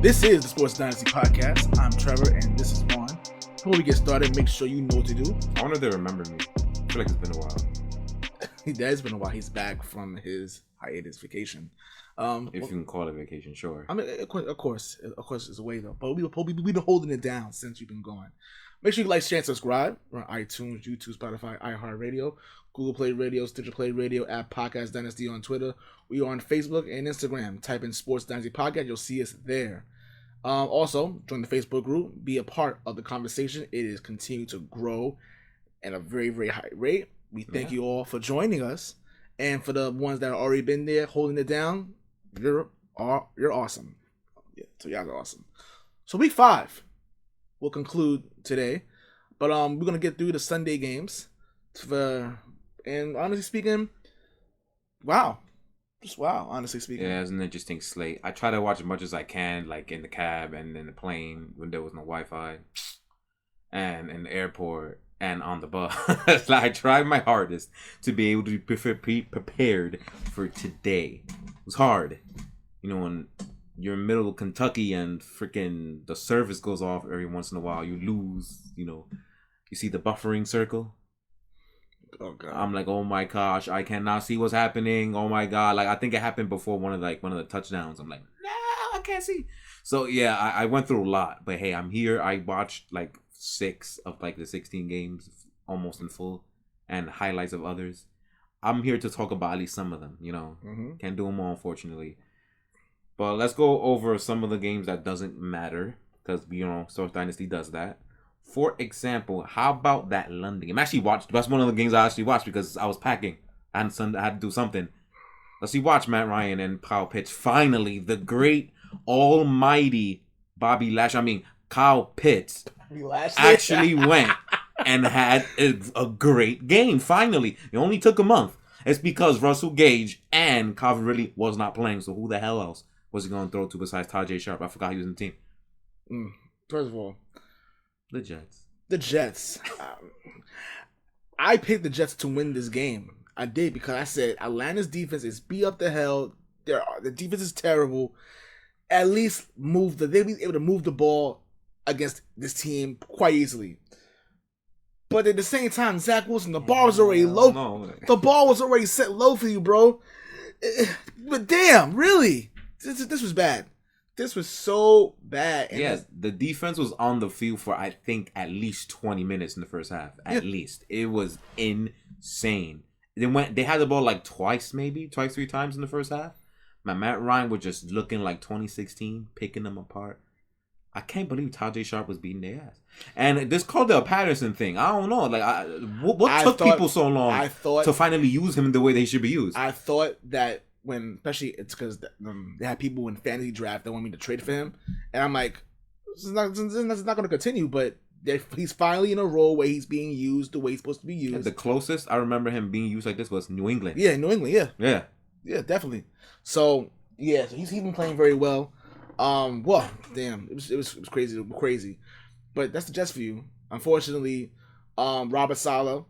This is the Sports Dynasty Podcast. I'm Trevor, and this is Juan. Before we get started, make sure you know what to do. I wonder if they remember me. I feel like it's been a while. It has been a while. He's back from his hiatus vacation. If you can call it vacation, sure. I mean, of course, it's a way though. But we've been holding it down since you've been gone. Make sure you like, share, and subscribe. We're on iTunes, YouTube, Spotify, iHeartRadio, Google Play Radio, Stitcher Play Radio, at Podcast Dynasty on Twitter. We are on Facebook and Instagram. Type in Sports Dynasty Podcast. You'll see us there. Also, join the Facebook group. Be a part of the conversation. It is continuing to grow at a very, very high rate. We thank you all for joining us. And for the ones that have already been there holding it down, you're awesome. Yeah, so y'all are awesome. So week 5 will conclude today. But we're going to get through the Sunday games. And honestly speaking, wow. Just wow, honestly speaking. Yeah, it's an interesting slate. I try to watch as much as I can, like in the cab and in the plane when there was no Wi-Fi, and in the airport and on the bus. I tried my hardest to be able to be prepared for today. It was hard. You know, when you're in middle of Kentucky and freaking the service goes off every once in a while, you lose, you know, you see the buffering circle. Oh god! I'm like, oh my gosh, I cannot see what's happening. Oh my god! Like I think it happened before one of the touchdowns. I'm like, no, I can't see. So yeah, I went through a lot, but hey, I'm here. I watched like 6 of like the 16 games almost in full, and highlights of others. I'm here to talk about at least some of them. You know, can't do them all, unfortunately. But let's go over some of the games that doesn't matter because you know, Sports Dynasty does that. For example, how about that London game? I actually watched. That's one of the games I actually watched because I was packing. I had to do something. Let's see. Watch Matt Ryan and Kyle Pitts. Finally, the great, almighty Kyle Pitts actually went and had a great game. Finally, it only took a month. It's because Russell Gage and Calvin Ridley was not playing. So who the hell else was he going to throw to besides Tajay Sharp? I forgot he was in the team. First of all. The Jets. I picked the Jets to win this game. I did because I said Atlanta's defense is beat up the hell. The defense is terrible. At least they'll be able to move the ball against this team quite easily. But at the same time, Zach Wilson, the bar was already low. No. The ball was already set low for you, bro. But damn, really? This was bad. This was so bad. And yes, the defense was on the field for, I think, at least 20 minutes in the first half. At least. It was insane. They had the ball like twice, 3 times in the first half. Matt Ryan was just looking like 2016, picking them apart. I can't believe Tajay Sharp was beating their ass. And this called the Patterson thing. I don't know. Like, what took people so long to finally use him the way they should be used? I thought that especially it's because they had people in fantasy draft that want me to trade for him, and I'm like, this is not going to continue. But he's finally in a role where he's being used the way he's supposed to be used. The closest I remember him being used like this was New England. Yeah, New England. Yeah, definitely. So he's been playing very well. Well, damn, it was crazy. But that's the Jets for you. Unfortunately, Robert Saleh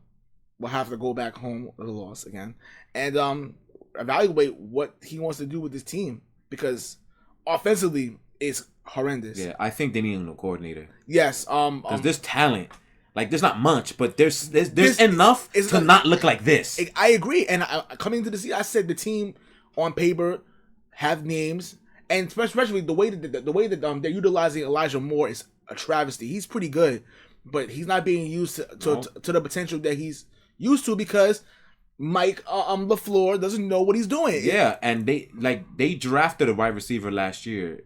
will have to go back home with a loss again, and evaluate what he wants to do with this team because offensively it's horrendous. Yeah, I think they need a new coordinator. Yes, because there's talent. Like there's not much, but there's enough to not look like this. I agree, and coming to the season, I said the team on paper have names, and especially the way that they're utilizing Elijah Moore is a travesty. He's pretty good, but he's not being used to the potential that he's used to because Mike LaFleur doesn't know what he's doing. Yeah, and they drafted a wide receiver last year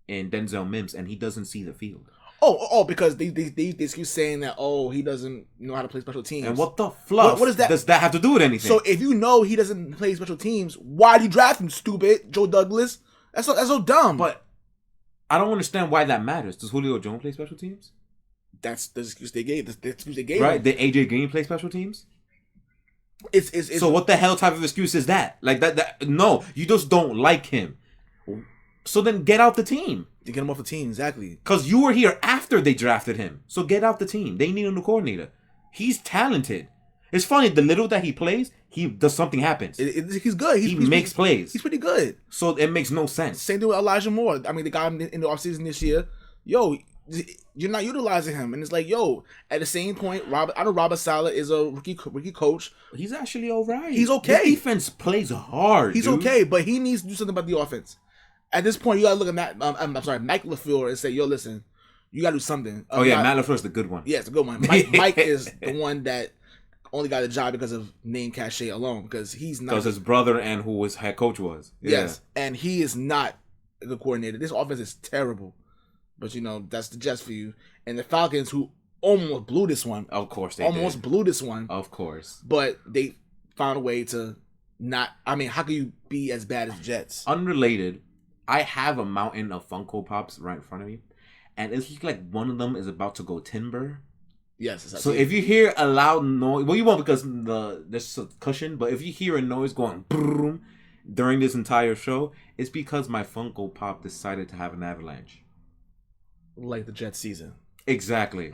in Denzel Mims, and he doesn't see the field. Oh, because they keep saying that he doesn't know how to play special teams. And what the fluff? What does that have to do with anything? So if you know he doesn't play special teams, why do you draft him, stupid Joe Douglas? That's so dumb. But I don't understand why that matters. Does Julio Jones play special teams? That's the excuse they gave. Right? Did AJ Green play special teams? It's so what the hell type of excuse is that? Like that no, you just don't like him. So then get out the team. To get him off the team, exactly. Because you were here after they drafted him. So get out the team. They need a new coordinator. He's talented. It's funny. The little that he plays, he does something happens. He's good. He makes plays. He's pretty good. So it makes no sense. Same thing with Elijah Moore. I mean, they got him in the offseason this year. Yo, you're not utilizing him, and it's like, yo. At the same point, I know Robert Saleh is a rookie coach. He's actually all right. He's okay. The defense plays hard. He's okay, but he needs to do something about the offense. At this point, you gotta look at Mike LaFleur and say, yo, listen, you gotta do something. Matt LaFleur's the good one. Yeah, it's a good one. Mike is the one that only got a job because of name cachet alone, because he's not. Because his brother and who his head coach was. Yeah. Yes, and he is not a good coordinator. This offense is terrible. But, that's the Jets for you. And the Falcons, who almost blew this one. Of course they did. Blew this one. Of course. But they found a way to not... I mean, how can you be as bad as the Jets? Unrelated, I have a mountain of Funko Pops right in front of me. And it's like one of them is about to go timber. Yes. So if you hear a loud noise... Well, you won't because there's a cushion. But if you hear a noise going boom during this entire show, it's because my Funko Pop decided to have an avalanche. Like the Jets season. Exactly.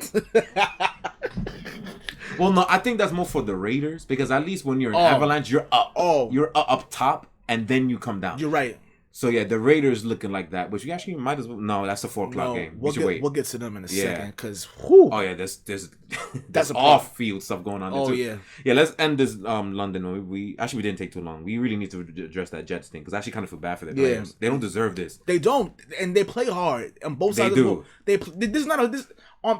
Well, no, I think that's more for the Raiders because at least when you're an avalanche, you're up. You're up top and then you come down. You're right. So yeah, the Raiders looking like that, but you actually might as well. No, that's a 4:00 game. We'll get to them in a second because. Oh yeah, there's off-field stuff going on there too. Yeah. Let's end this London one. We didn't take too long. We really need to address that Jets thing because I actually kind of feel bad for the players. They don't deserve this. They don't, and they play hard on both sides. They do.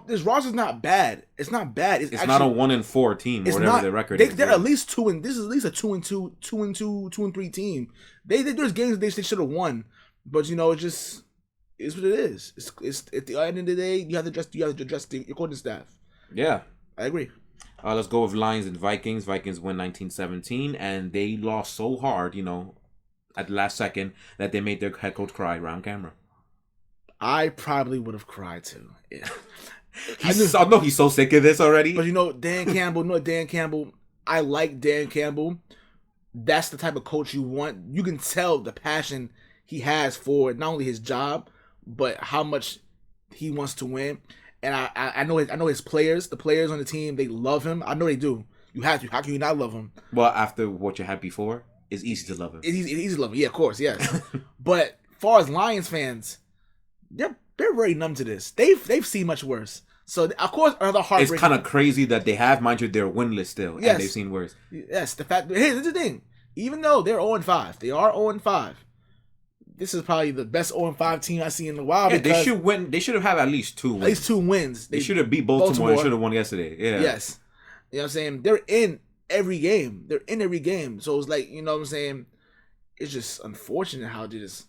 This roster's not bad. It's not bad. It's actually, not a 1-4 team or whatever the record is. They're at least 2 and this is at least a 2-2, 2-3 team. There's games they should have won, but it just is what it is. It's at the end of the day you have to address your coaching staff. Yeah, I agree. Let's go with Lions and Vikings. Vikings win 19-17, and they lost so hard, at the last second that they made their head coach cry around camera. I probably would have cried too. Yeah. I know he's so sick of this already. But Dan Campbell. I like Dan Campbell. That's the type of coach you want. You can tell the passion he has for not only his job, but how much he wants to win. And I know his players. The players on the team, they love him. I know they do. You have to. How can you not love him? Well, after what you had before, it's easy to love him. It's easy to love him. Yeah, of course, yes. But as far as Lions fans, they're very numb to this. They've seen much worse. So of course another heartbreak. It's kind of crazy that they have, mind you, they're winless still, and they've seen worse. Yes, the fact. Hey, that's the thing. Even though they're 0-5, they are 0-5. This is probably the best 0-5 team I've seen in a while. Yeah, they should win. They should have had at least 2 wins. At least 2 wins. They should have beat Baltimore. They should have won yesterday. Yeah. Yes. You know what I'm saying? They're in every game. So it's like, you know what I'm saying? It's just unfortunate how they just.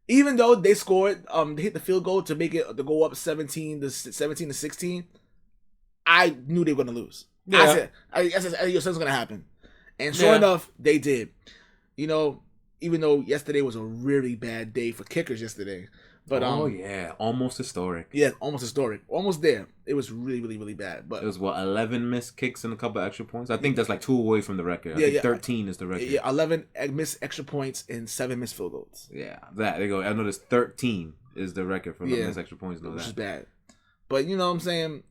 Even though they scored, they hit the field goal to make it to go up 17-16. I knew they were gonna lose. Yeah. I said something's gonna happen, and sure enough, they did. Even though yesterday was a really bad day for kickers yesterday, but almost historic. Yeah, almost historic. Almost there. It was really, really, really bad. But it was 11 missed kicks and a couple extra points. I think that's like 2 away from the record. I think 13 is the record. Yeah, 11 missed extra points and 7 missed field goals. Yeah, there you go. I noticed 13 is the record for missed extra points. Which is bad. But you know what I'm saying?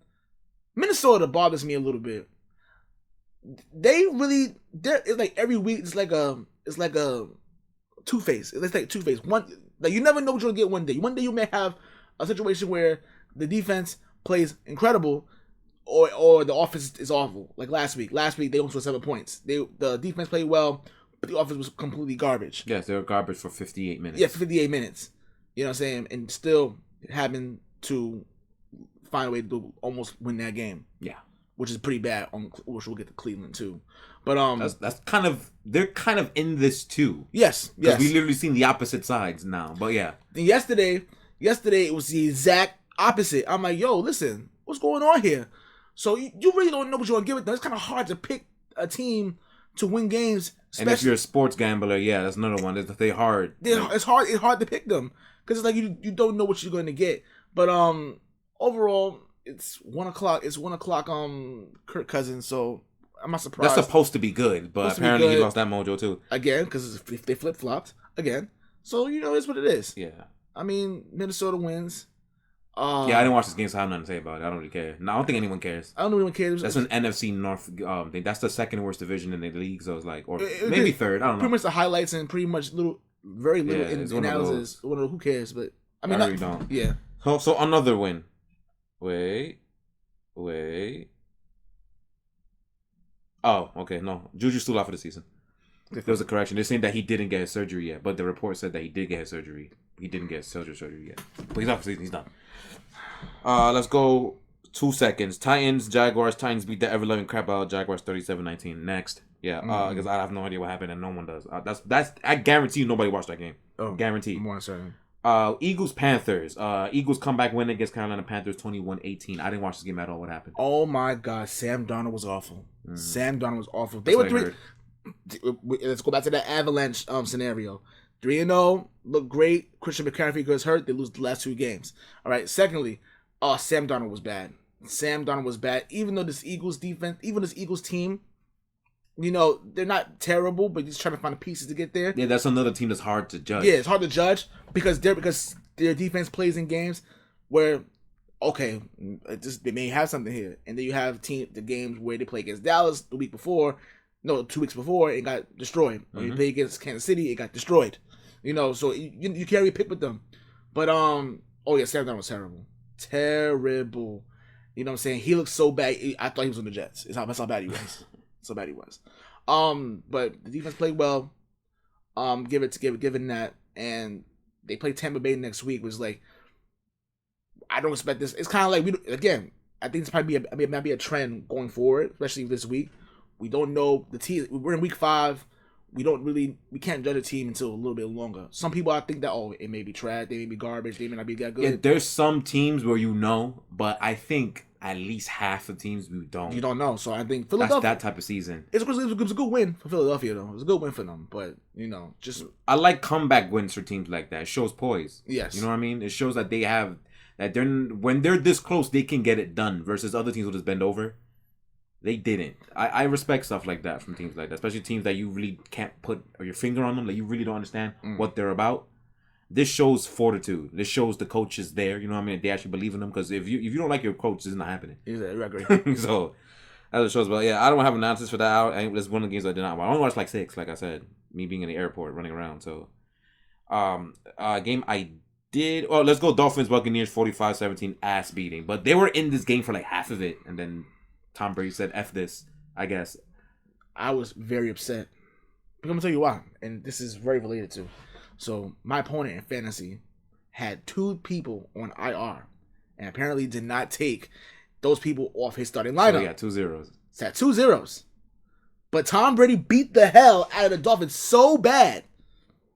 Minnesota bothers me a little bit. It's like every week it's like a two-face. It's like two-face. Like you never know what you're gonna get one day. One day you may have a situation where the defense plays incredible, or the offense is awful. Like last week. Last week they only scored 7 points. The defense played well, but the offense was completely garbage. Yes, they were garbage for 58 minutes. Yeah, 58 minutes. You know what I'm saying? And still having to find a way to almost win that game. Yeah. Which is pretty bad. Which we'll get to Cleveland too. But that's kind of, they're kind of in this too. Yes. Because we literally seen the opposite sides now. But yeah. And yesterday it was the exact opposite. I'm like, yo, listen, what's going on here? So you really don't know what you're gonna give it. It's kind of hard to pick a team to win games. And if you're a sports gambler, that's another one. They're hard. It's hard. It's hard to pick them because it's like you don't know what you're going to get. But overall, it's 1:00. It's 1:00. Kirk Cousins. So I'm not surprised. That's supposed to be good, but apparently he lost that mojo too. Again, because they flip-flopped again. So it's what it is. Yeah. I mean, Minnesota wins. Yeah, I didn't watch this game, so I have nothing to say about it. I don't really care. No, I don't think anyone cares. I don't know if anyone cares. That's an NFC North thing. That's the second worst division in the league, so it's like, or maybe third. I don't know. Pretty much the highlights and pretty much very little analysis. Who cares? But I mean, I really don't. Yeah. So another win. Wait. Oh, okay. No, Juju's still out for the season. There was a correction. They're saying that he didn't get his surgery yet, but the report said that he did get his surgery. He didn't get his surgery yet, but he's out for the season. He's done. Let's go 2 seconds. Titans, Jaguars. Titans beat the ever-loving crap out of Jaguars 37-19. Next. Yeah, because I have no idea what happened and no one does. That's I guarantee you nobody watched that game. Oh, guaranteed. More certain. Eagles, Panthers. Eagles comeback win against Carolina Panthers 21-18. I didn't watch this game at all. What happened? Oh my God, Sam Darnold was awful. Mm-hmm. Sam Darnold was awful. They were 3. Let's go back to that Avalanche scenario. 3-0, look great. Christian McCaffrey gets hurt. They lose the last 2 games. All right. Secondly, Sam Darnold was bad. Even though this Eagles defense, even this Eagles team, they're not terrible, but just trying to find the pieces to get there. Yeah, that's another team that's hard to judge. Yeah, it's hard to judge because their defense plays in games where, okay, they may have something here, and then you have the games where they play against Dallas 2 weeks before, it got destroyed. Mm-hmm. Or you play against Kansas City, it got destroyed. So you carry a pick with them, but Sam Darnold was terrible. You know what I'm saying? He looked so bad. I thought he was on the Jets. That's how bad he was. But the defense played well. Given that, and they play Tampa Bay next week, which is like, I don't expect this. It's kind of like I think this might be a trend going forward, especially this week. We don't know the team. We're in week 5. We can't judge a team until a little bit longer. Some people I think that it may be trash, they may be garbage, they may not be that good. Yeah, there's some teams where but I think at least half the teams we don't. You don't know, so I think Philadelphia. That's that type of season. It was a good win for Philadelphia, though. It was a good win for them, but I like comeback wins for teams like that. It shows poise. Yes, you know what I mean. It shows that they have that when they're this close, they can get it done. Versus other teams will just bend over. They didn't. I respect stuff like that from teams like that, especially teams that you really can't put your finger on them, like you really don't understand what they're about. This shows fortitude. This shows the coach is there. You know what I mean? They actually believe in them, because if you don't like your coach, it's not happening. Exactly. I agree. So that's what it shows. But yeah, I don't have analysis for that. That's one of the games I did not watch. I only watched like 6, like I said. Me being in the airport, running around. So, game I did. Oh, let's go Dolphins Buccaneers 45-17 ass beating. But they were in this game for like half of it, and then Tom Brady said, F this, I guess. I was very upset. I'm going to tell you why. And this is very related to. So, my opponent in fantasy had 2 people on IR. And apparently did not take those people off his starting lineup. So he got 2 zeros. It's at 2 zeros. But Tom Brady beat the hell out of the Dolphins so bad,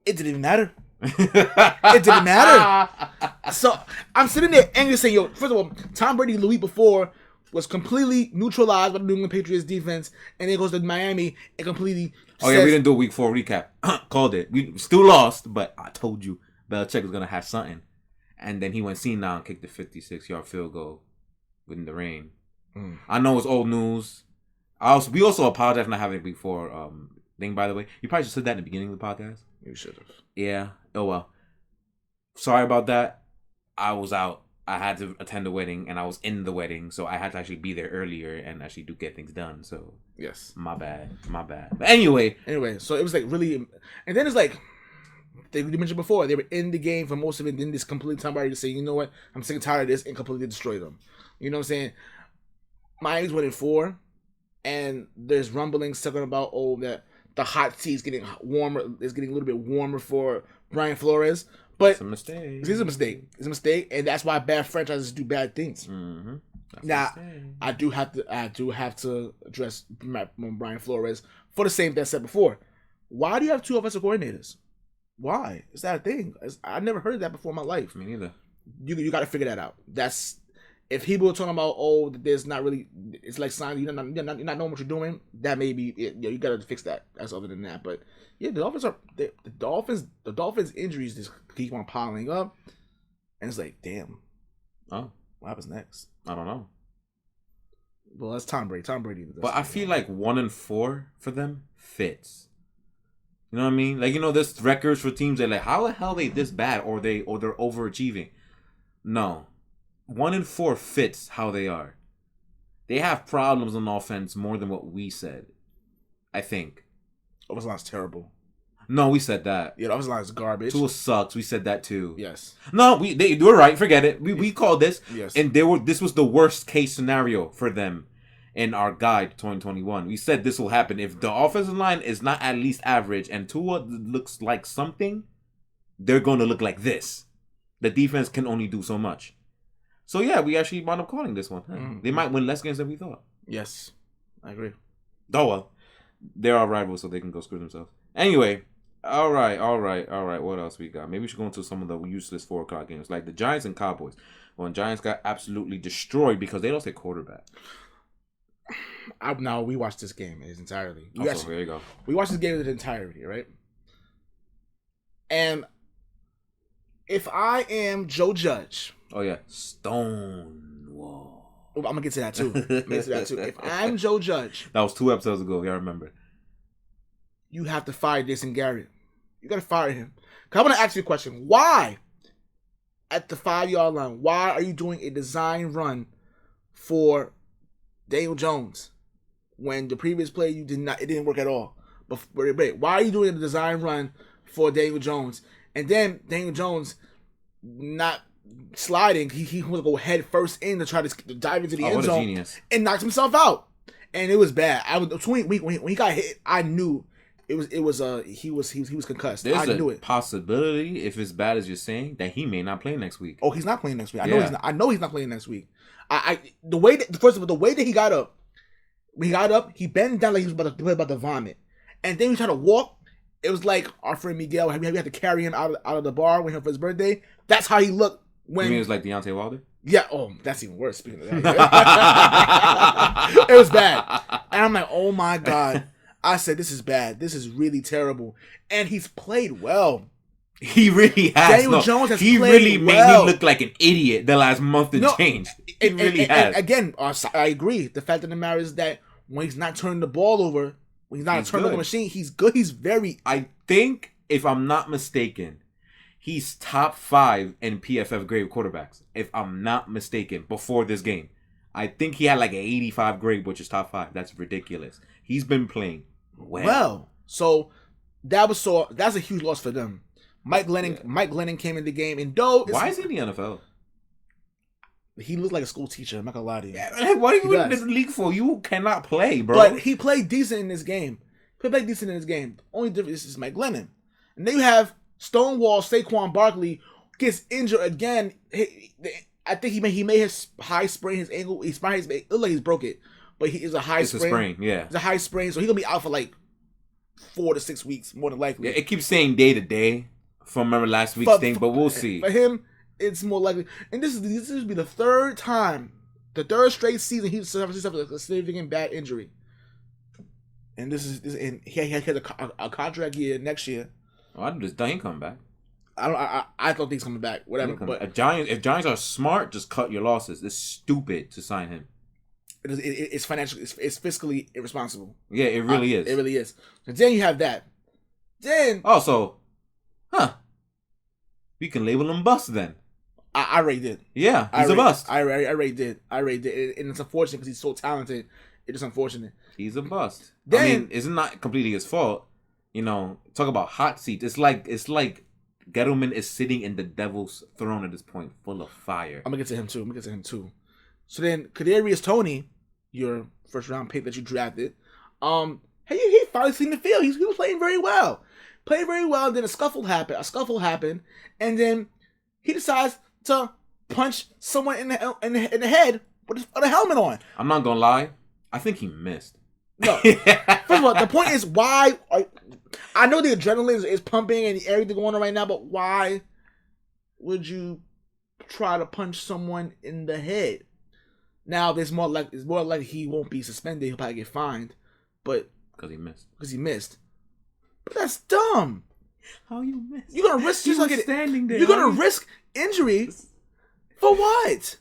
it didn't even matter. It didn't matter. So, I'm sitting there angry saying, first of all, Tom Brady the week before was completely neutralized by the New England Patriots defense, and then goes to Miami and completely. We didn't do a week 4 recap. Called it. We still lost, but I told you Belichick was gonna have something, and then he went senile and kicked the 56-yard field goal within the rain. I know it's old news. We also apologize for not having a week 4 thing. By the way, you probably just said that in the beginning of the podcast. You should have. Yeah. Oh well. Sorry about that. I was out. I had to attend the wedding, and I was in the wedding, so I had to actually be there earlier and actually get things done. So yes, my bad. But anyway, so it was like really, and then it's like they mentioned before, they were in the game for most of it. Then this complete time Brady just saying, you know what, I'm sick and tired of this, and completely destroy them. You know what I'm saying? Miami's winning 4, and there's rumblings talking about that the hot seat is getting warmer. It's getting a little bit warmer for Brian Flores. But it's a mistake. It's a mistake, and that's why bad franchises do bad things. Mm-hmm. Now, I do have to address Brian Flores for the same thing I said before. Why do you have 2 offensive coordinators? Why? Is that a thing? I never heard of that before in my life. Me neither. You got to figure that out. That's if people are talking about there's not really. It's like signs you're not knowing what you're doing. That may be it. You got to fix that. That's other than that, but. Yeah, the Dolphins injuries just keep on piling up, and it's like, damn. Oh, what happens next? I don't know. Well, that's Tom Brady. But I feel like 1-4 for them fits. You know what I mean? Like, there's records for teams that like, how the hell are they this bad, or they're overachieving? No, 1 in 4 fits how they are. They have problems on offense more than what we said. I think. Offensive line's terrible. No, we said that. Yeah, the offensive line is garbage. Tua sucks. We said that too. Yes. No, they were right. Forget it. We called this. Yes. And this was the worst case scenario for them in our guide 2021. We said this will happen if the offensive line is not at least average and Tua looks like something. They're going to look like this. The defense can only do so much. So yeah, we actually wound up calling this one. Mm-hmm. They might win less games than we thought. Yes, I agree. Oh well, they're our rivals, so they can go screw themselves. Anyway. All right. What else we got? Maybe we should go into some of the useless 4 o'clock games, like the Giants and Cowboys. When Giants got absolutely destroyed because they lost their quarterback. Now we watched this game in its entirety. There you go. We watched this game in its entirety, right? And if I am Joe Judge, Stonewall. I'm gonna get to that too. If I'm Joe Judge, that was 2 episodes ago. Y'all remember? You have to fire Jason Garrett. You got to fire him. Because I want to ask you a question. Why, at the 5-yard line, why are you doing a design run for Daniel Jones when the previous play it didn't work at all? But why are you doing a design run for Daniel Jones? And then Daniel Jones not sliding. He was go head first in to try to dive into the end zone and knocked himself out. And it was bad. When he got hit, I knew. He was concussed. There's I knew it. Possibility, if it's bad as you're saying, that he may not play next week. Oh, he's not playing next week. I know he's not playing next week. The way that he got up, when he got up, he bent down like he was about to vomit, and then he tried to walk. It was like our friend Miguel. We had to carry him out of the bar when he for his birthday. That's how he looked when. You mean it was like Deontay Wilder? Yeah. Oh, that's even worse. Speaking of that, it was bad, and I'm like, oh my god. I said, this is bad. This is really terrible. And he's played well. He really has. Daniel Jones has he played really well. made me look like an idiot the last month and change. He really has. And again, I agree. The fact of the matter is that when he's not turning the ball over, when he's not a turnover machine, he's good. He's very... I think, if I'm not mistaken, he's top 5 in PFF grade quarterbacks. If I'm not mistaken, before this game. I think he had like an 85 grade, which is top 5. That's ridiculous. He's been playing well. So that's a huge loss for them. Mike Glennon came in the game, and why is he in the NFL? He looked like a school teacher. I'm not gonna lie to you. Yeah, what are you in this league for? You cannot play, bro. But he played decent in this game. Only difference is Mike Glennon, and then you have Stonewall Saquon Barkley gets injured again. I think he may have high sprained his ankle. It looked like he's broke it. But he is a high sprain. It's a sprain, yeah. It's a high sprain, so he's going to be out for like 4 to 6 weeks, more than likely. Yeah, it keeps saying day to day from remember last week's thing, but we'll see. For him, it's more likely. And this will be the third straight season he's suffered a significant bad injury. And he has a contract year next year. Oh, I just don't come back. I don't think he's coming back. Whatever. But if Giants are smart, just cut your losses. It's stupid to sign him. It's financially, it's fiscally irresponsible. Yeah, it really is. It really is. So then you have that. Then also, we can label him bust then. I already did. Yeah, he's a bust. I already did. And it's unfortunate because he's so talented. It is unfortunate. He's a bust. Then, I mean, it's not completely his fault. You know, talk about hot seats. It's like Gettleman is sitting in the devil's throne at this point, full of fire. I'm gonna get to him too. So then, Kadarius Toney, your first round pick that you drafted, he finally seen the field. He was playing very well. And then a scuffle happened, and then he decides to punch someone in the head with a helmet on. I'm not gonna lie, I think he missed. No. First of all, the point is why. I know the adrenaline is pumping and everything going on right now, but why would you try to punch someone in the head? Now, it's more like he won't be suspended. He'll probably get fined, but because he missed. But that's dumb. How you miss? You're gonna risk standing there. You're gonna risk injury for what?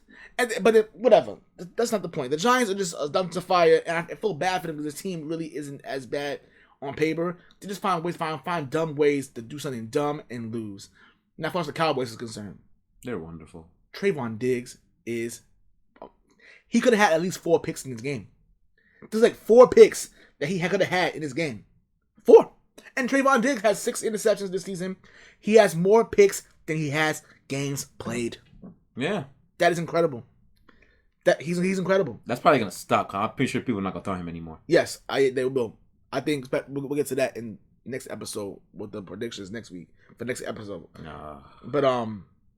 But whatever. That's not the point. The Giants are just a dump to fire, and I feel bad for them because this team really isn't as bad on paper. They just find dumb ways to do something dumb and lose. Now, as far as the Cowboys is concerned, they're wonderful. Trayvon Diggs is he could have had at least 4 picks in this game. There's like 4 picks that he could have had in this game. 4. And Trayvon Diggs has 6 interceptions this season. He has more picks than he has games played. Yeah. That is incredible. That he's incredible. That's probably gonna stop. I'm pretty sure people are not gonna throw him anymore. Yes, they will. I think we'll get to that in next episode with the predictions next week for next episode. But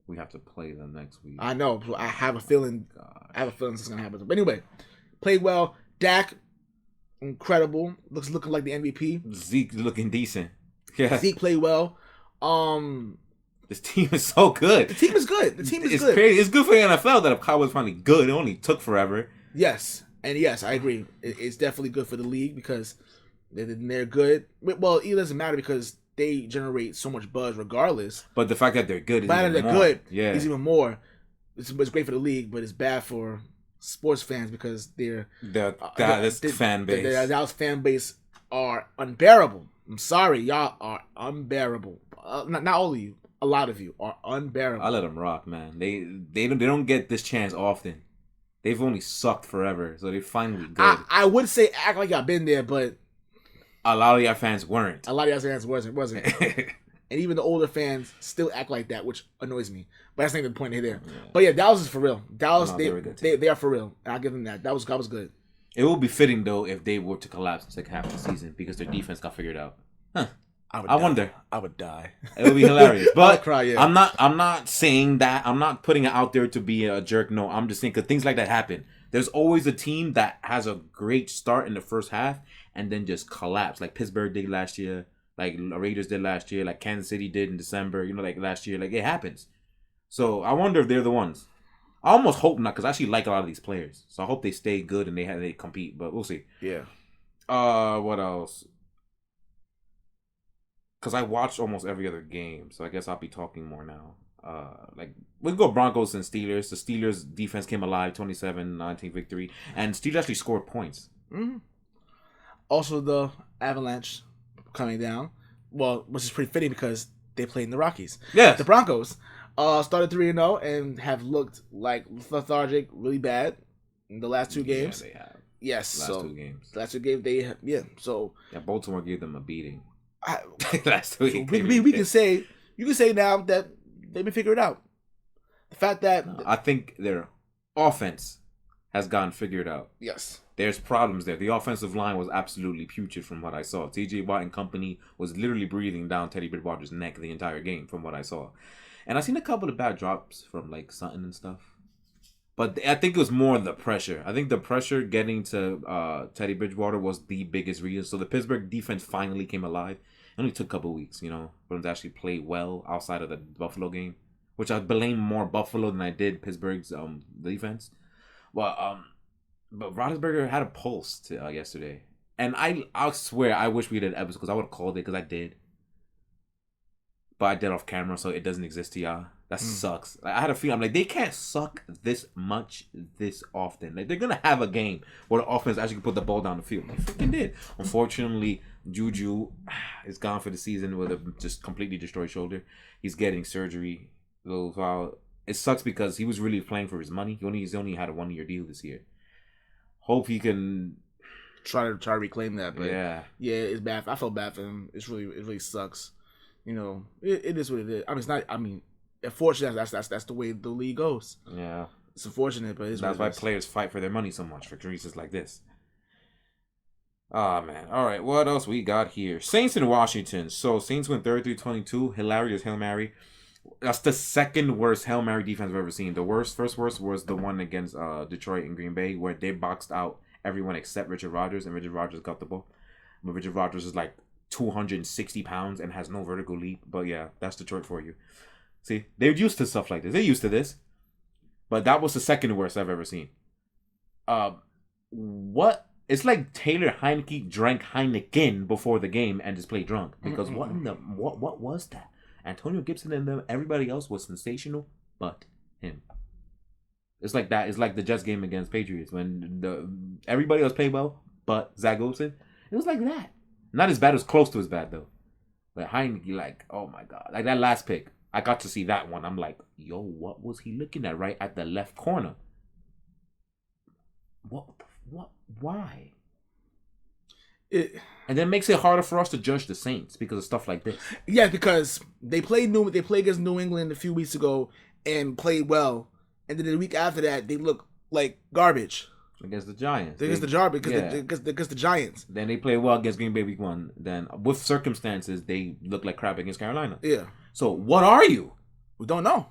we have to play them next week. I know. I have a feeling. I have a feeling it's gonna happen. But anyway, played well. Dak, incredible. Looking like the MVP. Zeke looking decent. Yeah. Zeke played well. This team is so good. The team is good. It's good. Crazy. It's good for the NFL that the Cowboys finally good. It only took forever. Yes, and yes, I agree. It's definitely good for the league because they're good. Well, it doesn't matter because they generate so much buzz regardless. But the fact that they're good is even more. It's great for the league, but it's bad for sports fans because the Dallas fan base are unbearable. I'm sorry, y'all are unbearable. Not all of you. A lot of you are unbearable. I let them rock, man. They don't get this chance often. They've only sucked forever, so they're finally good. I would say act like I've been there, but a lot of y'all fans weren't. A lot of y'all fans wasn't. And even the older fans still act like that, which annoys me. But that's not even the point there. Yeah. But yeah, Dallas is for real. Dallas, they are for real. I'll give them that. That was good. It would be fitting though if they were to collapse in the second half of the season because their defense got figured out. Huh. I wonder. I would die. It would be hilarious. But I'd cry, yeah. I'm not saying that. I'm not putting it out there to be a jerk. No, I'm just saying because things like that happen. There's always a team that has a great start in the first half and then just collapse, like Pittsburgh did last year, like the Raiders did last year, like Kansas City did in December. Like last year, like it happens. So I wonder if they're the ones. I almost hope not because I actually like a lot of these players. So I hope they stay good and they compete. But we'll see. Yeah. What else? Because I watched almost every other game, so I guess I'll be talking more now. Like we go Broncos and Steelers. The Steelers defense came alive, 27-19 victory, and Steelers actually scored points. Mm-hmm. Also, the Avalanche coming down, well, which is pretty fitting because they played in the Rockies. Yeah, the Broncos started 3-0 and have looked like lethargic, really bad in the last 2 games. Yeah, they have. Yes, last 2 games. Last 2 games, they have, yeah. So Baltimore gave them a beating. Last week, we can say now that they've been figured out. The fact that I think their offense has gotten figured out. Yes, there's problems there. The offensive line was absolutely putrid from what I saw. T.J. Watt and company was literally breathing down Teddy Bridgewater's neck the entire game from what I saw, and I seen a couple of bad drops from like Sutton and stuff. But I think it was more the pressure. I think the pressure getting to Teddy Bridgewater was the biggest reason. So the Pittsburgh defense finally came alive. It only took a couple of weeks, for them to actually play well outside of the Buffalo game, which I blame more Buffalo than I did Pittsburgh's defense. But Roethlisberger had a pulse yesterday, and I swear I wish we did an episode because I would have called it because I did, but I did off camera, so it doesn't exist to y'all. That sucks. I had a feeling I'm like they can't suck this much this often. Like they're gonna have a game where the offense actually can put the ball down the field. They freaking did. Unfortunately, Juju is gone for the season with a just completely destroyed shoulder. He's getting surgery. So it sucks because he was really playing for his money. He's only had a 1-year deal this year. Hope he can try to reclaim that. But yeah, it's bad. I felt bad for him. It really sucks. It is what it is. I mean, it's not. I mean. Unfortunately, that's the way the league goes. Yeah, it's unfortunate, but that's why players fight for their money so much for reasons like this. Oh man! All right, what else we got here? Saints in Washington. So Saints went 33-22. Hilarious Hail Mary. That's the second worst Hail Mary defense I've ever seen. The first worst was the one against Detroit and Green Bay where they boxed out everyone except Richard Rodgers, and Richard Rodgers got the ball. But Richard Rodgers is like 260 pounds and has no vertical leap. But yeah, that's Detroit for you. See, they're used to stuff like this. They're used to this. But that was the second worst I've ever seen. What? It's like Taylor Heineke drank Heineken before the game and just played drunk. Because what was that? Antonio Gibson and them, everybody else was sensational but him. It's like that. It's like the Jets game against Patriots when everybody else played well but Zach Wilson. It was like that. Not as bad as close to as bad though. But Heineke, like, oh my God. Like that last pick. I got to see that one. I'm like, yo, what was he looking at right at the left corner? What? Why? And then it makes it harder for us to judge the Saints because of stuff like this. Yeah, because they played against New England a few weeks ago and played well, and then the week after that they look like garbage against the Giants. Against the Giants. Then they play well against Green Bay week 1. Then with circumstances they look like crap against Carolina. Yeah. So what are you? We don't know.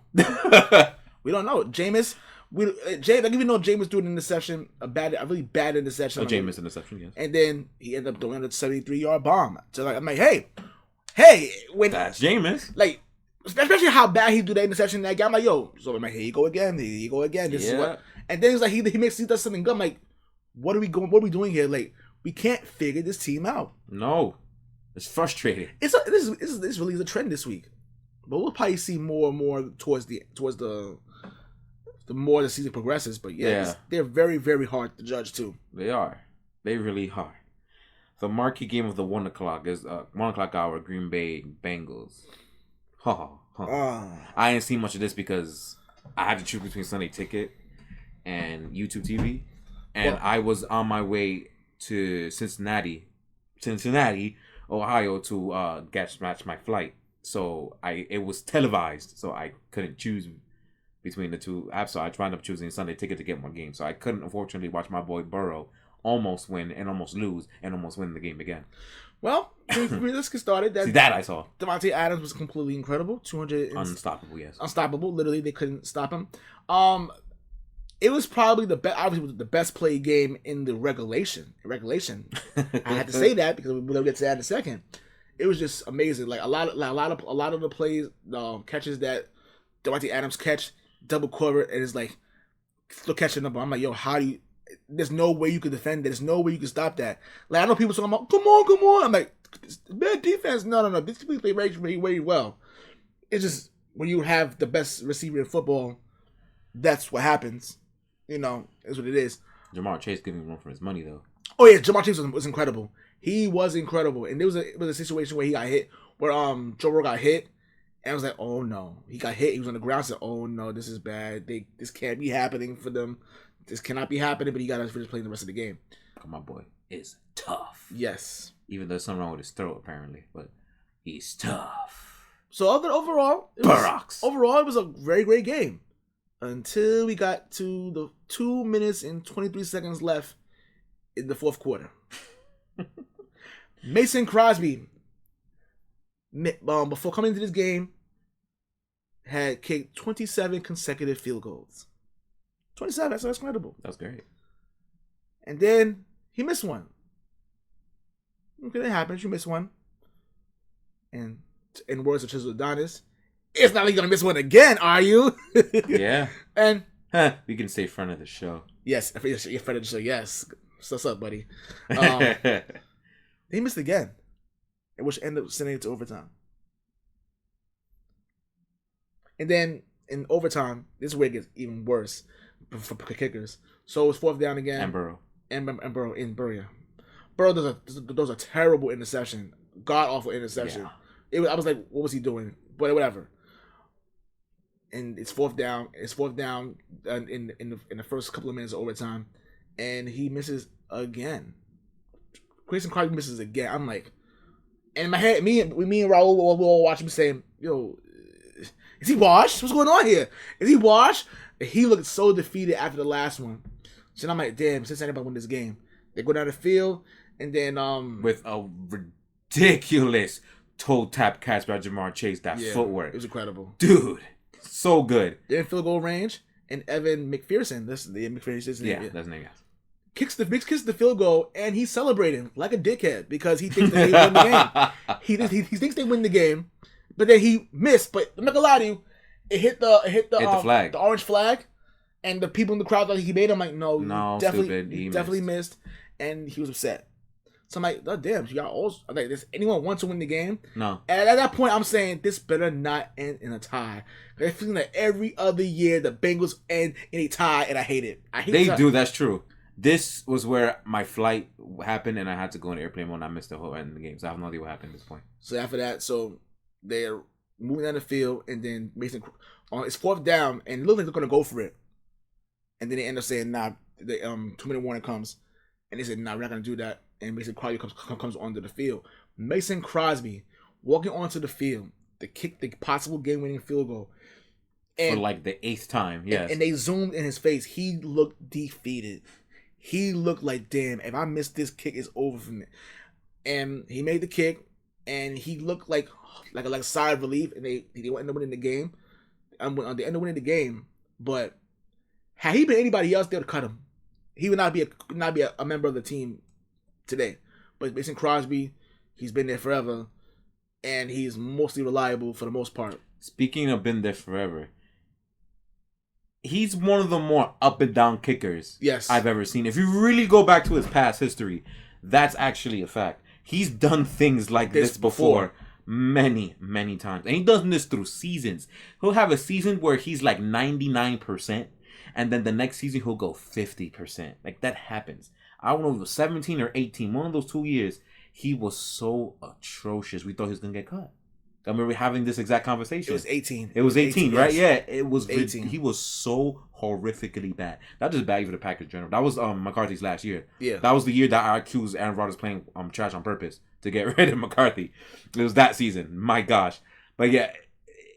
We don't know. Jameis. Like even though Jameis threw an interception, a really bad interception. Jameis interception, yes. And then he ended up throwing a 73-yard bomb. So I'm like, hey, when that's Jameis. Like, especially how bad he threw that interception in that game. I'm like, yo, so I'm like, here you go again. This is what. And then he's like, he does something good. I'm like, what are we doing here? Like, we can't figure this team out. No, it's frustrating. This really is a trend this week, but we'll probably see more and more towards the more the season progresses. But they're very, very hard to judge too. They are. They really are. The marquee game of the 1 o'clock is 1 o'clock hour. Green Bay Bengals. I didn't see much of this because I had to choose between Sunday Ticket and YouTube TV, and I was on my way to Cincinnati, Ohio to match my flight. So it was televised, so I couldn't choose between the two apps. So I tried up choosing Sunday Ticket to get more games. So I couldn't, unfortunately, watch my boy Burrow almost win and almost lose and almost win the game again. Well, let's get started. See, that I saw. Damonte Adams was completely incredible. 200 unstoppable, yes. Unstoppable. Literally, they couldn't stop him. It was probably obviously the best played game in the regulation. I had to say that because we'll get to that in a second. It was just amazing. Like a lot of the plays, catches that Damonte Adams catch, double cover, and it's like still catching up. I'm like, yo, how do you? There's no way you could defend that. There's no way you can stop that. Like I know people talking about, come on. I'm like, bad defense. No. These people play very, very well. It's just when you have the best receiver in football, that's what happens. You know, is what it is. Jamar Chase giving room for his money though. Oh yeah, Jamar Chase was incredible. He was incredible, and it was a situation where he got hit, where Joe Burrow got hit, and I was like, oh no, he got hit. He was on the ground. I said, oh no, this is bad. This can't be happening for them. This cannot be happening. But he got to finish playing the rest of the game. My boy is tough. Yes. Even though there's something wrong with his throat apparently, but he's tough. So overall, it was a very great game. Until we got to the 2 minutes and 23 seconds left in the fourth quarter. Mason Crosby, before coming into this game, had kicked 27 consecutive field goals. 27, that's incredible. That's great. And then he missed one. Okay, that happens. You miss one. And in words of Chisel Adonis, it's not like you're going to miss one again, are you? Yeah. And we can say friend of the show. Yes, friend of the show, yes. So what's up, buddy? He missed again, which ended up sending it to overtime. And then in overtime, this is where it gets even worse for kickers. So it was fourth down again. And Burrow. And Burrow in Burrow. Burrow does a terrible interception. God-awful interception. Yeah. I was like, what was he doing? But whatever. And it's fourth down. It's fourth down in the first couple of minutes of overtime, and he misses again. Mason Crosby misses again. I'm like, and in my head, me and Raul will all watch him saying, "Yo, is he washed? What's going on here? Is he washed?" And he looked so defeated after the last one. So I'm like, damn, since anybody win this game, they go down the field, and then with a ridiculous toe tap catch by Jamar Chase. That footwork, it was incredible, dude. So good. They're in field goal range, and Evan McPherson, that's the McPherson's name. Yeah, that's his name. Kicks the field goal, and he's celebrating like a dickhead because he thinks that they win the game. He thinks they win the game, but then he missed. But I'm not gonna lie to you, it hit the flag, the orange flag, and the people in the crowd thought he made him. Like, no, definitely missed, and he was upset. So I'm like, oh, damn, you got all like, does anyone want to win the game? No. And at that point, I'm saying this better not end in a tie. I feel like every other year the Bengals end in a tie, and I hate it. They do. That's true. This was where my flight happened, and I had to go in the airplane mode, and I missed the whole end of the game. So I have no idea what happened at this point. So after that, so they're moving down the field, and then Mason on it's 4th down, and it looked like they're gonna go for it, and then they end up saying, "Nah." The 2-minute warning comes, and they said, "Nah, we're not gonna do that." And Mason Crosby comes onto the field. Mason Crosby walking onto the field to kick the possible game-winning field goal. And, for like the 8th time, yes. And they zoomed in his face. He looked defeated. He looked like, damn, if I miss this kick, it's over for me. And he made the kick, and he looked like a sigh of relief, and they end up winning the game. They end up winning the game, but had he been anybody else, they would cut him. He would not be a member of the team today. But Mason Crosby, he's been there forever, and he's mostly reliable for the most part. Speaking of been there forever, he's one of the more up and down kickers I've ever seen. If you really go back to his past history, that's actually a fact. He's done things like this before many, many times. And he does this through seasons. He'll have a season where he's like 99%, and then the next season he'll go 50%. Like, that happens. I don't know if it was 17 or 18. One of those 2 years, he was so atrocious. We thought he was going to get cut. I remember having this exact conversation. It was 18. It was 18, right? Yes. Yeah, it was 18. He was so horrifically bad. Not just bad for the Packers in general. That was McCarthy's last year. Yeah. That was the year that I accused Aaron Rodgers playing trash on purpose to get rid of McCarthy. It was that season. My gosh. But yeah,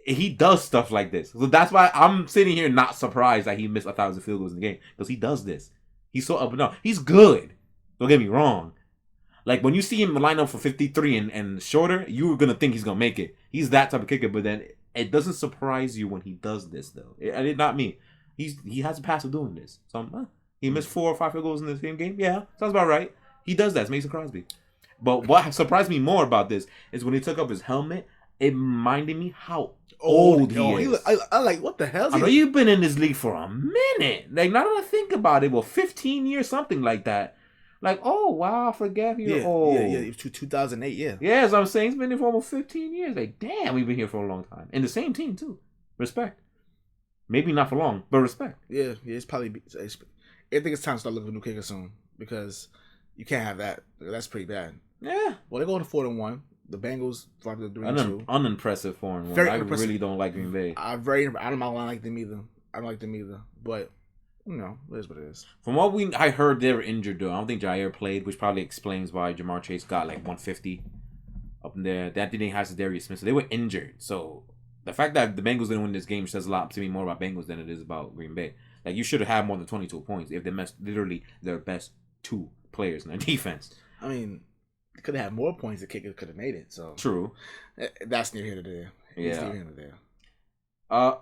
he does stuff like this. So that's why I'm sitting here not surprised that he missed 1,000 field goals in the game. Because he does this. He's so up and down. He's good. Don't get me wrong. Like, when you see him line up for 53 and shorter, you're going to think he's going to make it. He's that type of kicker, but then it doesn't surprise you when he does this, though. It not me. He has a past of doing this. So he missed 4 or 5 field goals in the same game. Yeah, sounds about right. He does that. It's Mason Crosby. But what surprised me more about this is when he took up his helmet, it reminded me how old he is. I like, what the hell? I know you've been in this league for a minute. Like, now that I think about it, 15 years, something like that. Like, oh, wow, I forget you're old. Yeah, it was 2008, yeah. Yeah, as I'm saying, he's been here for almost 15 years. Like, damn, we've been here for a long time. And the same team, too. Respect. Maybe not for long, but respect. Yeah, it's probably... I think it's time to start looking for a new kicker soon, because you can't have that. That's pretty bad. Yeah. Well, they're going to 4-1. The Bengals dropped to 3-2. Unimpressive 4-1. Very I impressive. really don't like Green Bay. I don't like them either. But... it is what it is. From what I heard, they were injured, though. I don't think Jair played, which probably explains why Jamar Chase got like 150 up in there. That didn't have Darius Smith, so they were injured. So the fact that the Bengals didn't win this game says a lot to me more about Bengals than it is about Green Bay. Like, you should have had more than 22 points if they missed literally their best 2 players in their defense. I mean, they could have had more points. The kicker could have made it. So true. That's near here to there. Yeah. Near here to there.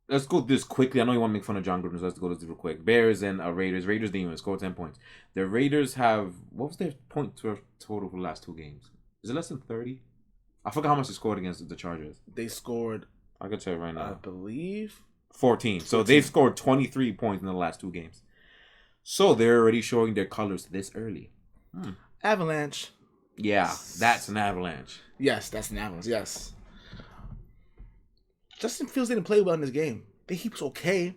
Let's go this quickly. I know you want to make fun of John Gruden, so let's go this real quick. Bears and Raiders. Raiders didn't even score 10 points. The Raiders have... What was their point total for the last 2 games? Is it less than 30? I forgot how much they scored against the Chargers. They scored... I can tell you right now. I believe... 14. So they've scored 23 points in the last 2 games. So they're already showing their colors this early. Avalanche. Yeah, that's an avalanche. Yes, that's an avalanche. Yes. Justin Fields didn't play well in this game. He was okay.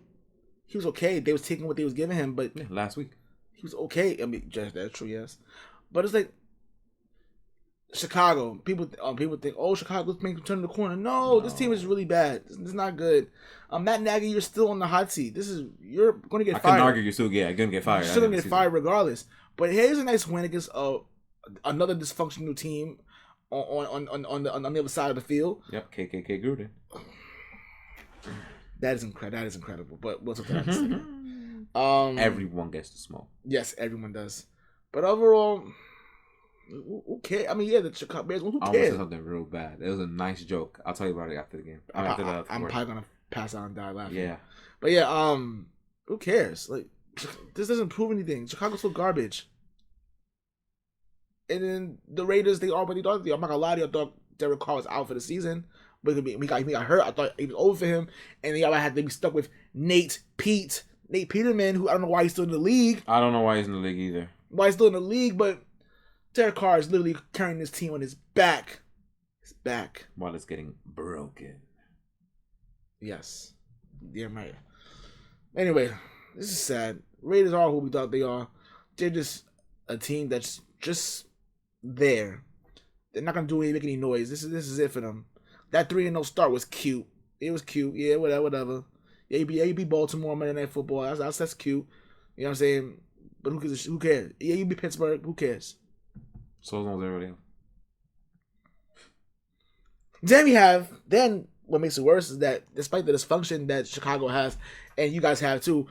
They was taking what they was giving him, but last week he was okay. I mean, that's true, yes. But it's like Chicago. People think, oh, Chicago's making turn the corner. No, this team is really bad. This is not good. Matt Nagy, you're still on the hot seat. You're going to get fired. I couldn't argue you're still going to get fired. You're still going to get fired regardless. But here's a nice win against another dysfunctional team on the other side of the field. Yep, KKK Gruden. That is incredible. But what's up to that? Everyone gets to smoke. Yes, everyone does. But overall, who cares? I mean, yeah, the Chicago Bears. Who cares? I almost said something real bad. It was a nice joke. I'll tell you about it after the game. I'm probably gonna pass out and die laughing. Yeah. But yeah, who cares? Like, this doesn't prove anything. Chicago's still garbage. And then the Raiders, they already thought. I'm not gonna lie to you. I thought Derek Carr was out for the season. But he got hurt. I thought it was over for him. And y'all had to be stuck with Nate Peterman, who I don't know why he's still in the league. I don't know why he's in the league either. Why he's still in the league, but Derek Carr is literally carrying this team on his back. While it's getting broken. Yes. Yeah, right. Anyway, this is sad. Raiders are who we thought they are. They're just a team that's just there. They're not going to make any noise. This is it for them. That 3-0 start was cute. It was cute. Yeah, whatever. Yeah, you beat Baltimore Monday Night Football. That's cute. You know what I'm saying? But who cares? Yeah, you beat Pittsburgh. Who cares? So long as everybody. Then what makes it worse is that despite the dysfunction that Chicago has, and you guys have too,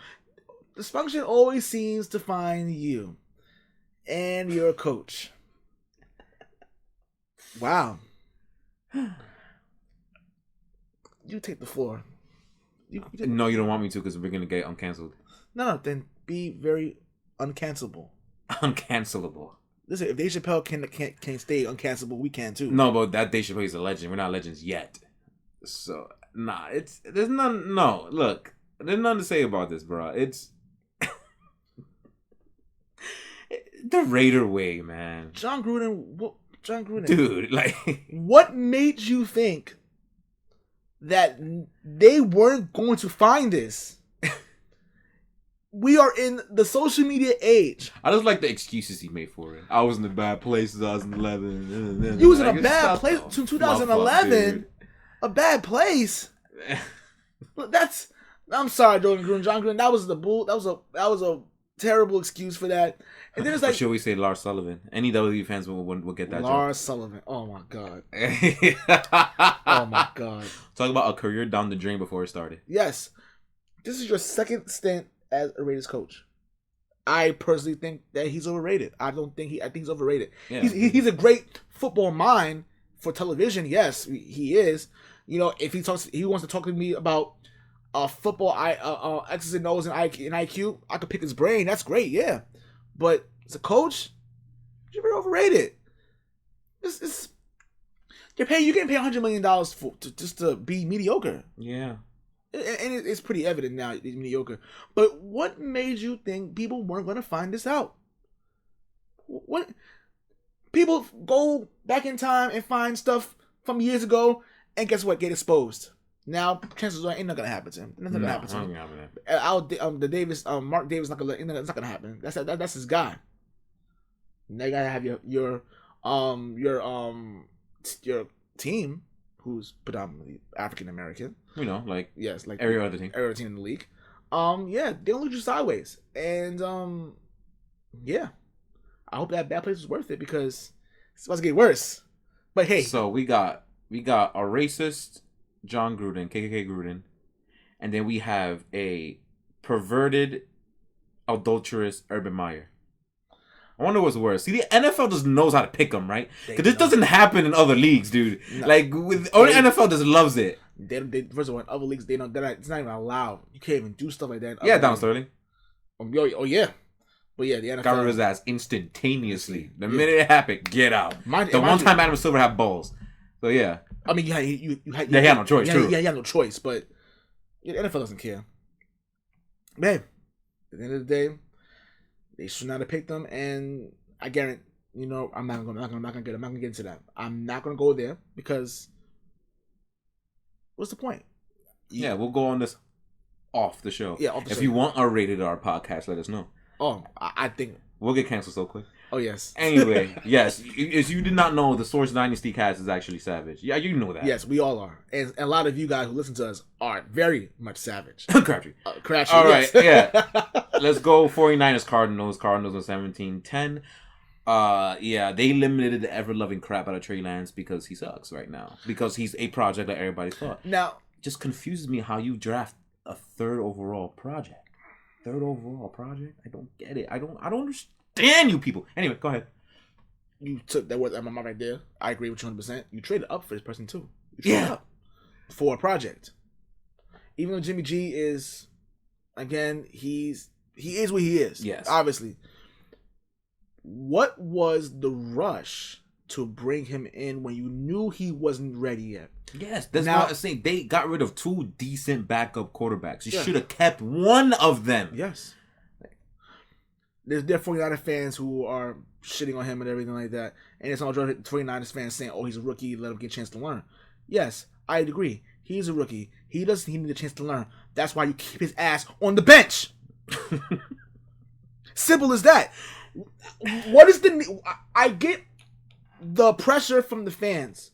dysfunction always seems to find you and your coach. Wow. You take the floor. No, you don't want me to because we're going to get uncanceled. No, then be very uncancelable. Uncancelable. Listen, if Dave Chappelle can stay uncancelable, we can too. No, but that Dave Chappelle is a legend. We're not legends yet. So, there's none, no, look, there's nothing to say about this, bro. It's the Raider way, man. John Gruden. Dude, like. What made you think that they weren't going to find this? We are in the social media age. I just like the excuses he made for it. I was in a bad place in 2011. You was in a bad place in 2011. A bad place. I'm sorry, John Gruden. That was a terrible excuse for that. And then it's like, or should we say Lars Sullivan? Any WWE fans will get that. Lars Sullivan. Oh my god. Oh my god. Talk about a career down the drain before it started. Yes, this is your second stint as a Raiders coach. I personally think that he's overrated. I think he's overrated. Yeah. He's a great football mind for television. Yes, he is. You know, if he wants to talk to me about football, X's and O's and IQ, I could pick his brain. That's great, yeah. But as a coach, you're very overrated. You're getting paid $100 million just to be mediocre. Yeah. And it's pretty evident now he's mediocre. But what made you think people weren't going to find this out? What people go back in time and find stuff from years ago, and guess what? Get exposed. Now chances are ain't not gonna happen to him. Nothing gonna happen to him. Mark Davis it's not gonna happen. That's his guy. Now you gotta have your team, who's predominantly African American. You know, like every other team in the league. Yeah, they don't look you sideways, and yeah, I hope that bad place was worth it because it's about to get worse. But hey, so we got a racist John Gruden, KKK Gruden, and then we have a perverted, adulterous Urban Meyer. I wonder what's worse. See, the NFL just knows how to pick them, right? Because this doesn't happen in other leagues, dude. No. Like, only NFL just loves it. First of all, in other leagues, it's not even allowed. You can't even do stuff like that. Yeah, Don Sterling. Oh, yeah. But yeah, the NFL got rid of his ass instantaneously. The minute it happened, get out. The one time Adam Silver had balls. So yeah. I mean, you had no choice, too. Yeah, you had no choice, but the NFL doesn't care. Man, at the end of the day, they should not have picked them, and I guarantee, I'm not gonna get into that. I'm not gonna go there because what's the point? Yeah, we'll go on this off the show. Yeah, off the show. If you want a rated R podcast, let us know. Oh, I think we'll get canceled so quick. Oh yes. Anyway, yes. If you did not know, the Source Dynasty cast is actually savage. Yeah, you know that. Yes, we all are, and a lot of you guys who listen to us are very much savage. Crabtree. Crabtree. All right, yeah. Let's go 49ers Cardinals. Cardinals on 17-10. Yeah, they limited the ever-loving crap out of Trey Lance because he sucks right now. Because he's a project that everybody thought. Now, just confuses me how you draft a third overall project. I don't get it. I don't understand you people. Anyway, go ahead. You took that word MMR right there. I agree with you 100%. You traded up for this person too. You traded up for a project. Even though Jimmy G is, again, he is what he is. Yes. Obviously. What was the rush to bring him in when you knew he wasn't ready yet? Yes, that's why I'm saying they got rid of 2 decent backup quarterbacks. You should have kept one of them. Yes. There's definitely a lot of fans who are shitting on him and everything like that. And it's all 49ers fans saying, oh, he's a rookie, let him get a chance to learn. Yes, I agree. He's a rookie. He need a chance to learn. That's why you keep his ass on the bench. Simple as that. What is I get the pressure from the fans.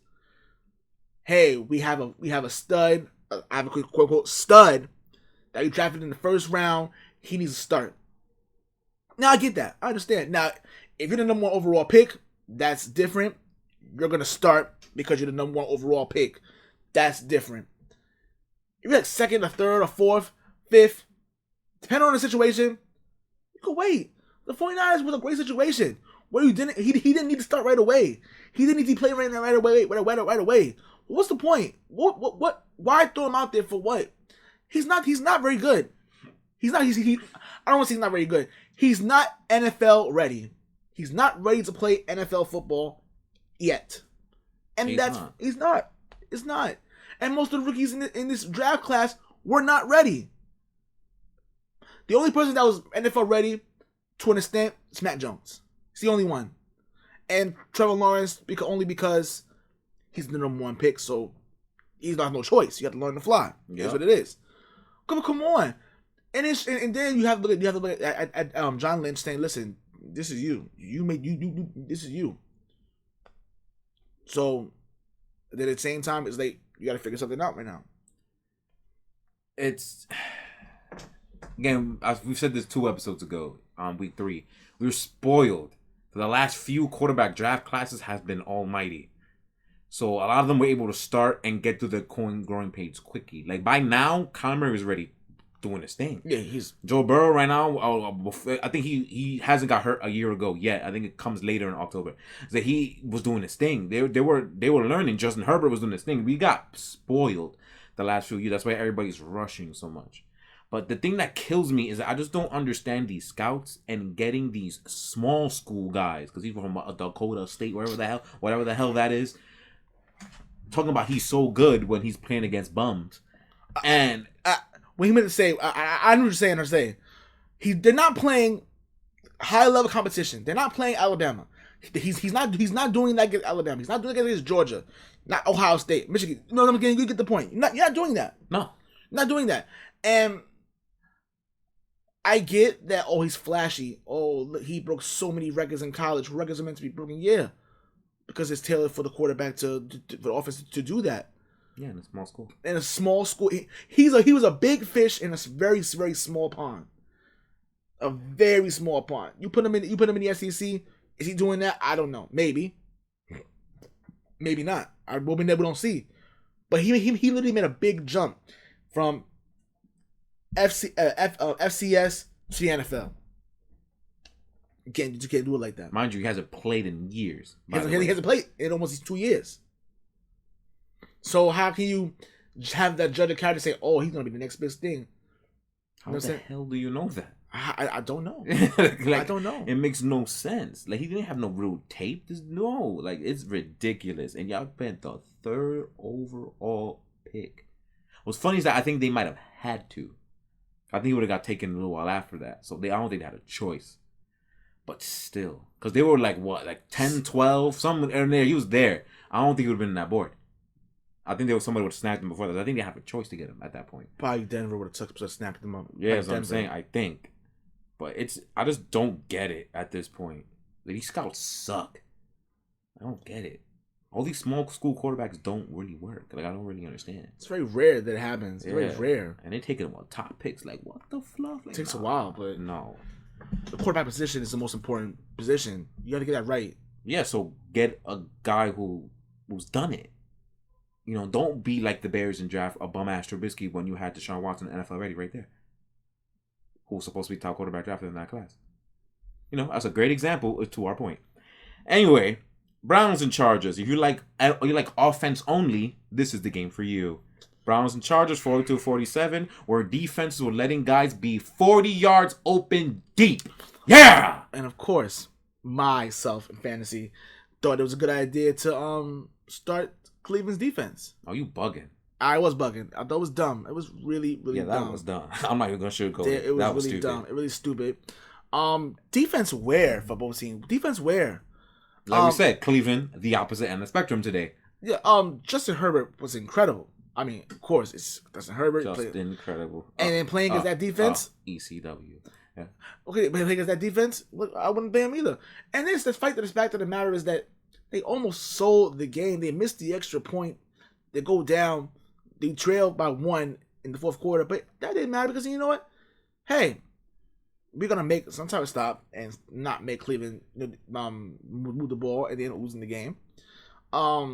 hey, we have a stud, I have a quote unquote stud that you drafted in the first round. He needs to start. Now I get that. I understand. Now, if you're the number one overall pick, that's different. You're gonna start because you're the number one overall pick. That's different. If you're like second, or third, or fourth, fifth, depending on the situation, you can wait. The 49ers was a great situation where he didn't need to start right away. He didn't need to play right away. What's the point? What? Why throw him out there for what? He's not very good. I don't want to say he's not very good. He's not NFL ready. He's not ready to play NFL football yet. And he's not. It's not. And most of the rookies in this draft class were not ready. The only person that was NFL ready to an extent is Matt Jones. He's the only one. And Trevor Lawrence only because he's the number one pick, so he's not no choice. You have to learn to fly. Yep. That's what it is. Come on. And then you have to look at John Lynch saying, "Listen, this is you. This is you." So then at the same time, it's like you got to figure something out right now. It's again, as we've said this 2 episodes ago on week 3. We were spoiled. The last few quarterback draft classes has been almighty. So a lot of them were able to start and get through the growing pains quickly. Like by now, Kyler Murray is ready doing his thing. Yeah, he's Joe Burrow right now. I think he hasn't got hurt a year ago yet. I think it comes later in October. So he was doing his thing. They were learning. Justin Herbert was doing his thing. We got spoiled the last few years. That's why everybody's rushing so much. But the thing that kills me is that I just don't understand these scouts and getting these small school guys, because he's from Dakota State, whatever the hell that is, talking about he's so good when he's playing against bums. And when he meant to say, I know what you're saying. They're not playing high level competition. They're not playing Alabama. He's not doing that against Alabama. He's not doing that against Georgia, not Ohio State, Michigan. No, I'm getting you get the point. You're not doing that. No, not doing that. And I get that. Oh, he's flashy. Oh, look, he broke so many records in college. Records are meant to be broken. Yeah, because it's tailored for the quarterback for the offense to do that. Yeah, in a small school. In a small school, he was a big fish in a very, very small pond. A very small pond. You put him in the SEC. Is he doing that? I don't know. Maybe. Maybe not. We don't see. But he literally made a big jump from FCS to the NFL. You can't do it like that. Mind you, he hasn't played in years. He hasn't played in almost 2 years. So how can you have that judge of character say, "Oh, he's gonna be the next big thing"? How the hell do you know that? I don't know. Like, I don't know. It makes no sense. Like he didn't have no real tape. It's ridiculous. And y'all spent the 3rd overall pick. What's funny is that I think they might have had to. I think he would have got taken a little while after that. So I don't think they had a choice. But still, because they were like 10, 12, something in there. He was there. I don't think he would have been on that board. I think somebody would have snapped him before that. I think they had a choice to get him at that point. Probably Denver would have snapped him up. Yeah, that's what I'm saying. I think. But I just don't get it at this point. Like, these scouts suck. I don't get it. All these small school quarterbacks don't really work. Like, I don't really understand. It's very rare that it happens. It's very rare. And they take it on top picks. Like, what the fluff? Like, it takes a while, but no. The quarterback position is the most important position. You got to get that right. Yeah, so get a guy who's done it. You know, don't be like the Bears and draft a bum-ass Trubisky when you had Deshaun Watson NFL ready right there. Who was supposed to be top quarterback drafted in that class. You know, that's a great example to our point. Anyway, Browns and Chargers. If you like offense only, this is the game for you. Browns and Chargers 42-47, where defenses were letting guys be 40 yards open deep. Yeah! And of course, myself in fantasy thought it was a good idea to start Cleveland's defense. Oh, you bugging. I was bugging. I thought it was dumb. It was really, really dumb. Yeah, that was dumb. I'm not even going to sugarcoat it. It was really dumb. It really stupid. Defense where for both teams? Defense where? Like we said, Cleveland, the opposite end of the spectrum today. Yeah, Justin Herbert was incredible. I mean, of course, it's Justin Herbert. Incredible. And then playing against that defense. ECW. Yeah. Okay, but playing against that defense, I wouldn't blame him either. And this, the fact of the matter is that they almost sold the game. They missed the extra point They go down. They trail by 1 in the fourth quarter, but that didn't matter because you know what? Hey, we're gonna make some type of stop and not make Cleveland move the ball and then losing the game. A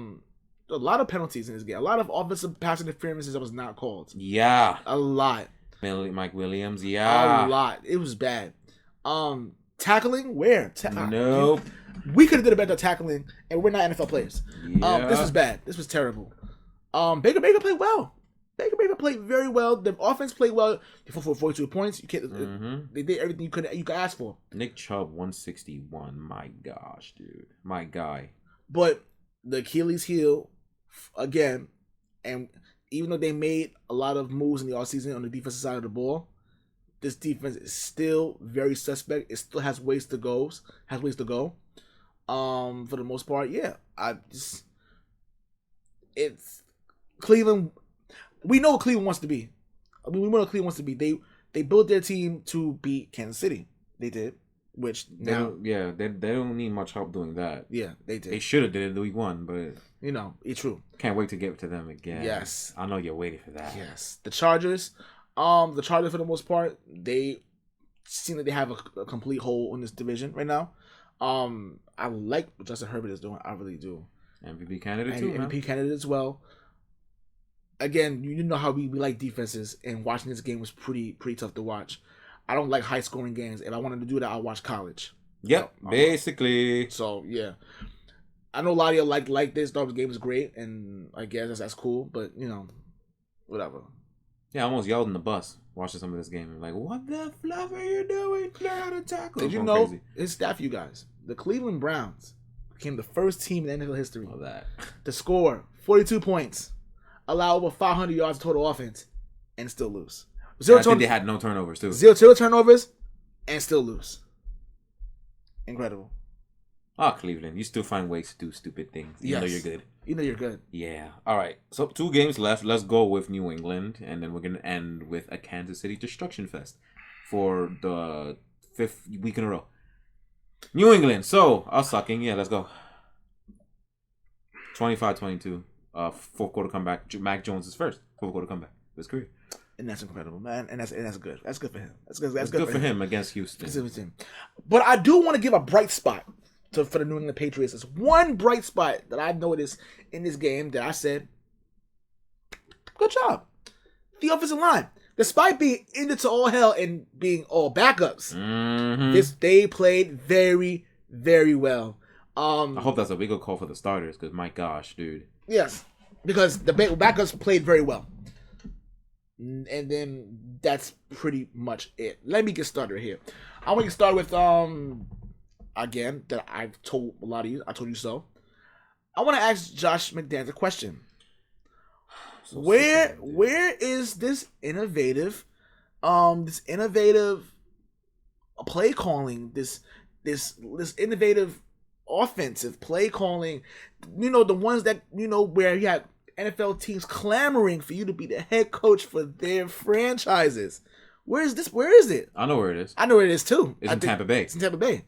lot of penalties in this game. A lot of offensive pass interferences that was not called. Yeah. A lot. Mike Williams, yeah. A lot. It was bad. Tackling? Where? Nope. We could have did a better tackling, and we're not NFL players. Yeah. This was bad. This was terrible. Baker played well. Baker played very well. The offense played well. They fought for 42 points. You can't. They did everything you could ask for. Nick Chubb 161. My gosh, dude. My guy. But the Achilles heel again, and even though they made a lot of moves in the offseason on the defensive side of the ball, this defense is still very suspect. It still has ways to go. For the most part, yeah. It's Cleveland. We know what Cleveland wants to be. We know what Cleveland wants to be. They built their team to beat Kansas City. They did, which now they don't need much help doing that. Yeah, they did. They should have did it week 1, but it's true. Can't wait to get to them again. Yes, I know you're waiting for that. Yes, the Chargers. The Chargers for the most part, they seem like they have a complete hole in this division right now. I like what Justin Herbert is doing. I really do. MVP candidate too. MVP candidate as well. Again, you know how we like defenses, and watching this game was pretty tough to watch. I don't like high scoring games. If I wanted to do that, I'll watch college. Yep, basically. So yeah, I know a lot of you like this. Thought the game was great, and I guess that's cool. But whatever. Yeah, I almost yelled in the bus watching some of this game. I'm like, what the fluff are you doing? Learn how to tackle. Did you know? It's staff, you guys. The Cleveland Browns became the first team in NFL history to score 42 points, allow over 500 yards of total offense, and still lose. I think they had no turnovers too. Zero turnovers, and still lose. Incredible. Oh, Cleveland, you still find ways to do stupid things. You know you're good. You know you're good. Yeah. All right. So 2 games left. Let's go with New England, and then we're gonna end with a Kansas City Destruction Fest for the 5th week in a row. New England. So us sucking. Yeah, let's go. 25-22. Fourth quarter comeback. Mac Jones is first. Fourth quarter comeback. That's great. And that's incredible, man. And that's good. That's good for him. That's good for him against Houston. But I do want to give a bright spot for the New England Patriots. There's one bright spot that I noticed in this game that I said, good job. The offensive line. Despite being injured to all hell and being all backups, they played very, very well. I hope that's a bigger call for the starters because, my gosh, dude. Yes, because the backups played very well. And then that's pretty much it. Let me get started here. I want to start with again that I've told a lot of you. I told you so. I want to ask Josh McDaniels a question. Where is this innovative play calling, this innovative offensive play calling? The ones that where you had NFL teams clamoring for you to be the head coach for their franchises. Where is this? Where is it? I know where it is. I know where it is too. It's in Tampa Bay. It's in Tampa Bay.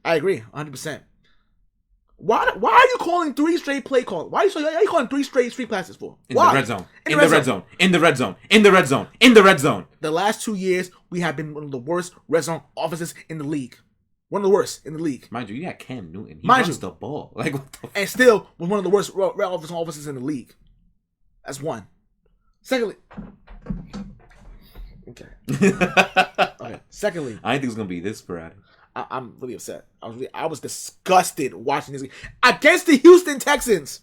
I agree, 100%. Why are you calling 3 straight play calls? Why are you calling 3 straight passes for? Why? The red zone. In the red zone. In the red zone. In the red zone. In the red zone. The last 2 years, we have been one of the worst red zone offenses in the league. One of the worst in the league. Mind you, got Cam Newton. He runs the ball. Like, what the and still was one of the worst red offenses in the league. That's one. Secondly, okay. Secondly, I didn't think it was gonna be this sporadic. I'm really upset. I was disgusted watching this game against the Houston Texans.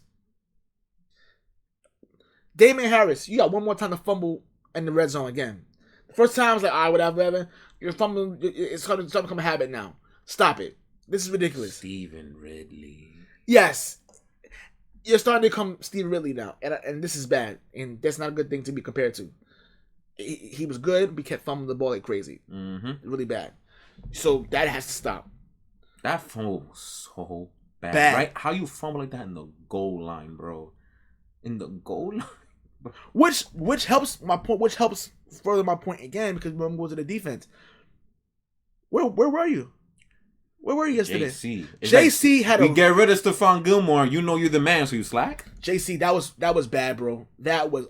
Damon Harris, you got one more time to fumble in the red zone again. The first time I was like, all right, whatever. You're fumbling. It's starting to become a habit now. Stop it. This is ridiculous. Stephen Ridley. Yes. You're starting to become Stephen Ridley now, and this is bad, and that's not a good thing to be compared to. He was good, but he kept fumbling the ball like crazy. Really bad. So that has to stop. That fumble was so bad. Right? How you fumble like that in the goal line, bro? In the goal line? Which helps my point. Which helps further my point again because we're going to the defense. Where were you? Where were you yesterday? JC. JC had we get rid of Stephon Gilmore. You know you're the man, so you slack. JC, that was bad, bro. That was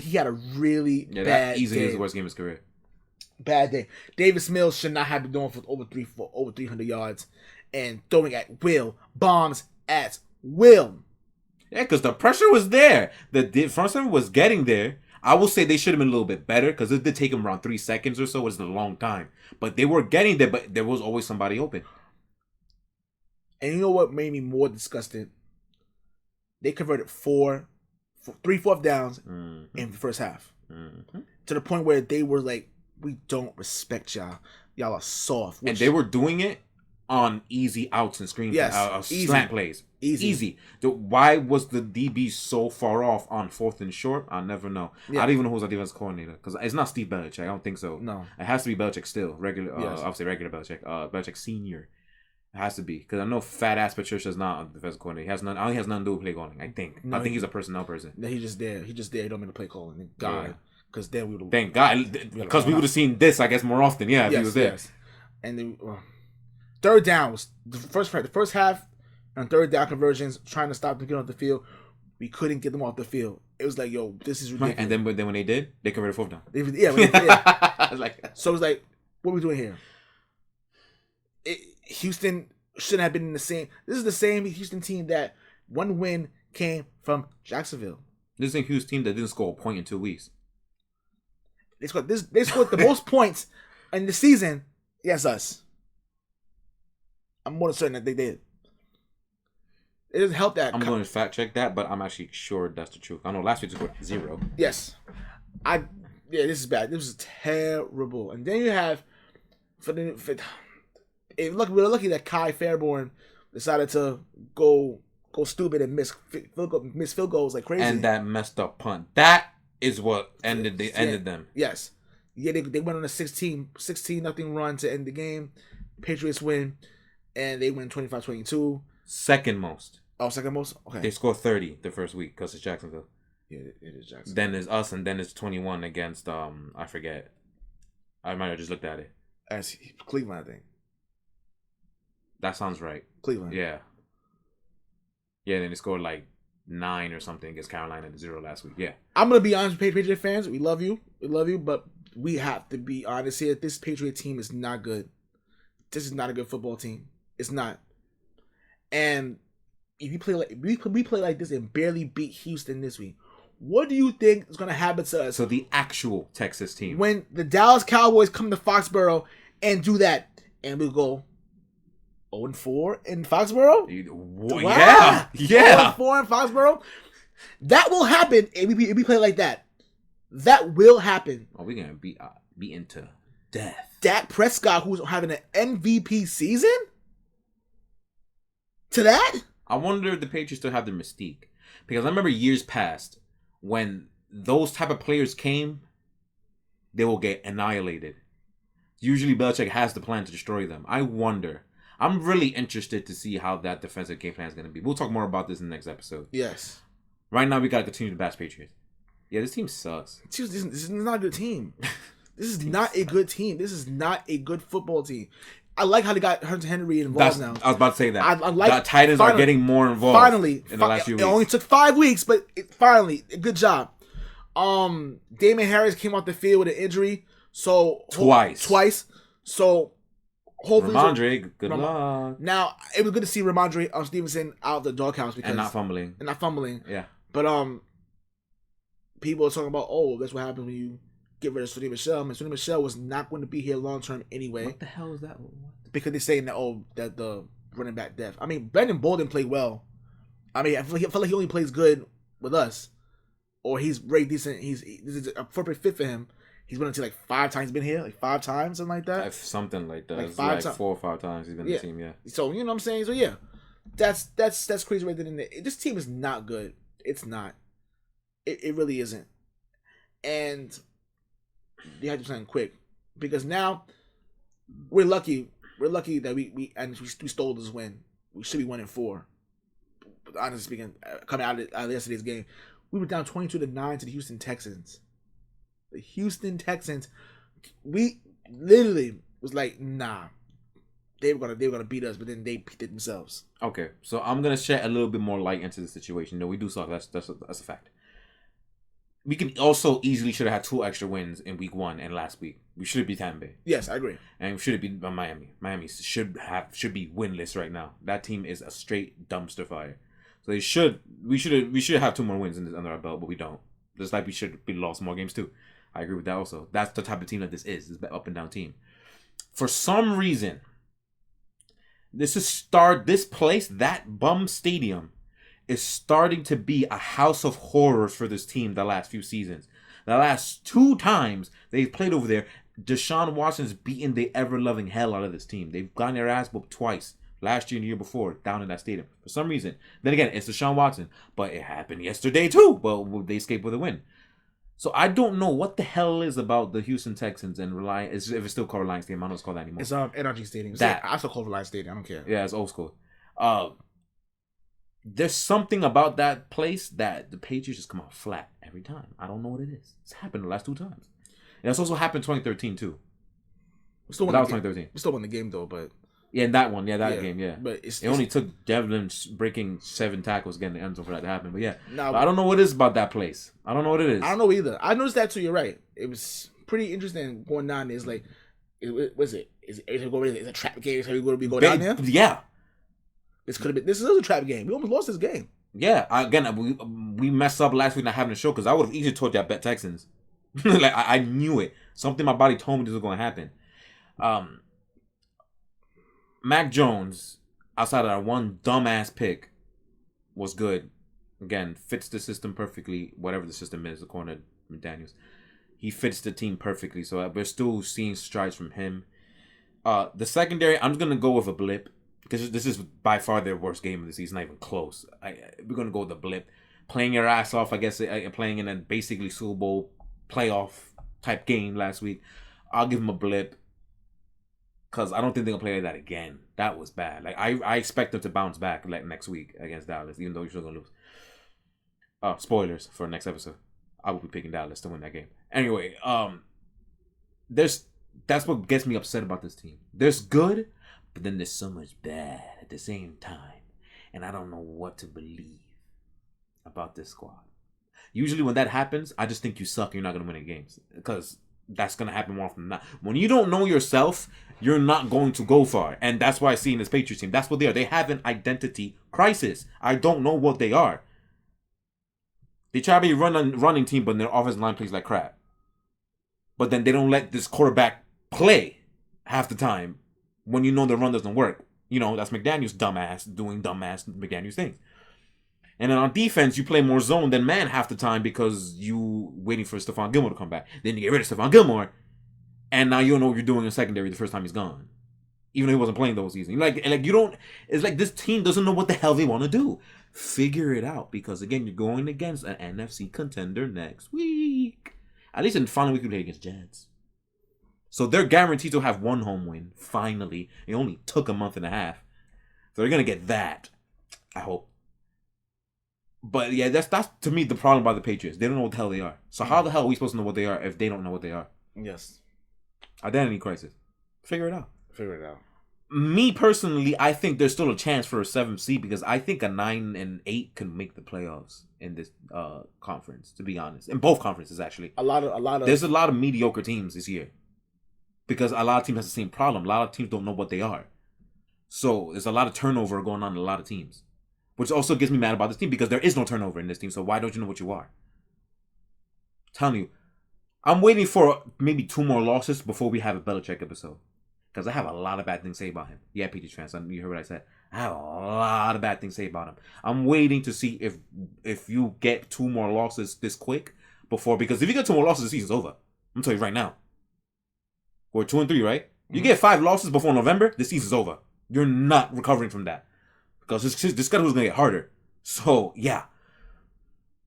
he had a really bad that easily game. was the worst game of his career. Bad day. Davis Mills should not have been going for over 300 yards and throwing at will, bombs at will. Yeah, because the pressure was there. The front seven was getting there. I will say they should have been a little bit better because it did take them around 3 seconds or so, which is a long time. But they were getting there, but there was always somebody open. And you know what made me more disgusted? They converted 3 fourth downs in the first half. Mm-hmm. To the point where they were like, we don't respect y'all. Y'all are soft. And they were doing it on easy outs and screen slant plays. Easy. Why was the DB so far off on 4th and short? I'll never know. Yeah. I don't even know who's our defense coordinator because it's not Steve Belichick. I don't think so. No. It has to be Belichick still. Obviously regular Belichick. Belichick Senior. It has to be because I know fat ass Patricia's not on the defense coordinator. He has nothing to do with play calling. I think. No, I think he's a personnel person. No, he's just there. He don't mean to play calling. Thank God. Because then we would. Thank God. Because we would have seen this, I guess, more often. Yeah, if he was there. Yes. And then third down was the first half and third down conversions trying to stop them getting off the field. We couldn't get them off the field. It was like, yo, this is ridiculous. Right. And then when they did, they converted 4th down. So it was like, what are we doing here? Houston shouldn't have been in the same. This is the same Houston team that one win came from Jacksonville. This is a Houston team that didn't score a point in 2 weeks. They scored the most points in the season against us. I'm more than certain that they did. It doesn't help that. I'm going to fact check that, but I'm actually sure that's the truth. I know last week they scored 0. Yes. This is bad. This is terrible. And then you have we're lucky that Kai Fairborn decided to go stupid and miss field goals like crazy. And that messed up punt. That is what ended them. Yes. Yeah, they went on a 16-0 run to end the game. Patriots win, and they win 25-22. Second most. Oh, second most? Okay. They scored 30 the first week because it's Jacksonville. Yeah, it is Jacksonville. Then it's us, and then it's 21 against, I forget. I might have just looked at it. As Cleveland, I think. That sounds right. Cleveland. Yeah. Yeah, then they scored like 9 or something against Carolina and 0 last week. Yeah. I'm going to be honest with Patriot fans. We love you, but we have to be honest here. This Patriot team is not good. This is not a good football team. It's not. And if you play like we play like this and barely beat Houston this week, what do you think is going to happen to us? So the actual Texas team. When the Dallas Cowboys come to Foxborough and do that, and we go 0-4 in Foxborough? Wow. Yeah. 0-4 in Foxborough? That will happen if we play like that. That will happen. Oh, we're going to be beaten to death. Dak Prescott, who's having an MVP season? To that? I wonder if the Patriots still have their mystique. Because I remember years past, when those type of players came, they will get annihilated. Usually Belichick has the plan to destroy them. I wonder. I'm really interested to see how that defensive game plan is going to be. We'll talk more about this in the next episode. Yes. Right now, we got to continue to bash Patriots. Yeah, this team sucks. This is not a good team. This is not a good team. This is not a good football team. I like how they got Hunter Henry involved now. I was about to say that. I like the Titans are getting more involved. Finally, in the last few weeks. It only took 5 weeks, but finally, good job. Damon Harris came off the field with an injury, so twice. So hopefully, Ramondre, good luck. Now it was good to see Ramondre Stevenson out of the doghouse and not fumbling. Yeah, but people are talking about that's what happens when you get rid of Sonny Michel. I mean, Sonny Michel was not going to be here long term anyway. What the hell is that? Because they're saying that the running back depth. I mean, Brandon Bolden played well. I mean, I feel like he only plays good with us, or he's very decent. This is a perfect fit for him. He's been on the team like 5 times. He's been here like 5 times, something like that. Something like that. Like it's like 4 or 5 times he's been on the team. Yeah. So you know what I'm saying. So yeah, that's crazy right there. This team is not good. It's not. It really isn't. And they had to do something quick because now we're lucky. We're lucky that we stole this win. We should be 1-4. But honestly speaking, coming out of yesterday's game, we were down 22-9 to the Houston Texans. The Houston Texans, we literally was like, nah, they were gonna beat us, but then they beat it themselves. Okay, so I'm gonna shed a little bit more light into the situation. No, we do suck. That's a fact. We can also easily should have had 2 extra wins in week 1 and last week. We should have beat Tampa Bay. Yes, I agree. And we should have beat Miami. Miami should be winless right now. That team is a straight dumpster fire. So we should have 2 more wins under our belt, but we don't. Just like we should be lost more games too. I agree with that also. That's the type of team that this is. It's an up and down team. For some reason, this place, that bum stadium, is starting to be a house of horrors for this team the last few seasons. The last 2 times they've played over there, Deshaun Watson's beaten the ever-loving hell out of this team. They've gotten their ass whooped twice, last year and the year before, down in that stadium. For some reason. Then again, it's Deshaun Watson. But it happened yesterday too. But they escaped with a win. So I don't know what the hell is about the Houston Texans and Reliance. If it's still called Reliance Stadium, I don't know it's called that anymore. It's NRG Stadium. I still call it Reliance Stadium. I don't care. Yeah, it's old school. There's something about that place that the Patriots just come out flat every time. I don't know what it is. It's happened the last 2 times. And it's also happened 2013 too. That was 2013. We still won the game though, but yeah, in that one, game, yeah. But it only took Devlin breaking 7 tackles getting the end zone for that to happen. But yeah, but I don't know what it is about that place. I don't know what it is. I don't know either. I noticed that too. You're right. It was pretty interesting going down. Is like, was it? Is it a trap game? Is it going to be going down there? Yeah. This could have been. This is a trap game. We almost lost this game. Yeah. We messed up last week not having a show because I would have easily told you I bet Texans. Like I knew it. Something my body told me this was going to happen. Mac Jones, outside of that one dumbass pick, was good. Again, fits the system perfectly. Whatever the system is, according to McDaniels, he fits the team perfectly. So we're still seeing strides from him. The secondary, I'm just gonna go with a blip. Because this is by far their worst game of the season, not even close. We're going to go with the blip. Playing your ass off, I guess, playing in a basically Super Bowl playoff type game last week. I'll give them a blip. Because I don't think they're going to play like that again. That was bad. Like I expect them to bounce back like next week against Dallas, even though you're still going to lose. Spoilers for next episode. I will be picking Dallas to win that game. Anyway, that's what gets me upset about this team. There's good, but then there's so much bad at the same time. And I don't know what to believe about this squad. Usually when that happens, I just think you suck and you're not going to win any games. Because that's going to happen more often than not. When you don't know yourself, you're not going to go far. And that's why I see in this Patriots team. That's what they are. They have an identity crisis. I don't know what they are. They try to be a running team, but their offensive line plays like crap. But then they don't let this quarterback play half the time. When you know the run doesn't work. You know, that's McDaniels dumbass doing dumbass McDaniels things. And then on defense, you play more zone than man half the time because you waiting for Stephon Gilmore to come back. Then you get rid of Stephon Gilmore, and now you don't know what you're doing in secondary the first time he's gone. Even though he wasn't playing those seasons. Like you don't, it's like this team doesn't know what the hell they want to do. Figure it out, because again, you're going against an NFC contender next week. At least in the final week, we play against Jets. So they're guaranteed to have 1 home win, finally. It only took a month and a half. So they're going to get that, I hope. But yeah, that's to me the problem by the Patriots. They don't know what the hell they are. So how the hell are we supposed to know what they are if they don't know what they are? Yes. Identity crisis. Figure it out. Figure it out. Me personally, I think there's still a chance for a 7th seed because I think a 9 and 8 can make the playoffs in this conference, to be honest. In both conferences, actually. There's a lot of mediocre teams this year. Because a lot of teams have the same problem. A lot of teams don't know what they are. So there's a lot of turnover going on in a lot of teams. Which also gets me mad about this team because there is no turnover in this team. So why don't you know what you are? I'm telling you. I'm waiting for maybe 2 more losses before we have a Belichick episode. Because I have a lot of bad things to say about him. Yeah, Patriots fans, you heard what I said. I have a lot of bad things to say about him. I'm waiting to see if you get 2 more losses this quick before. Because if you get 2 more losses, the season's over. I'm telling you right now. We're 2-3, right? You get 5 losses before November, the season's over. You're not recovering from that. Because this schedule's going to get harder. So, yeah.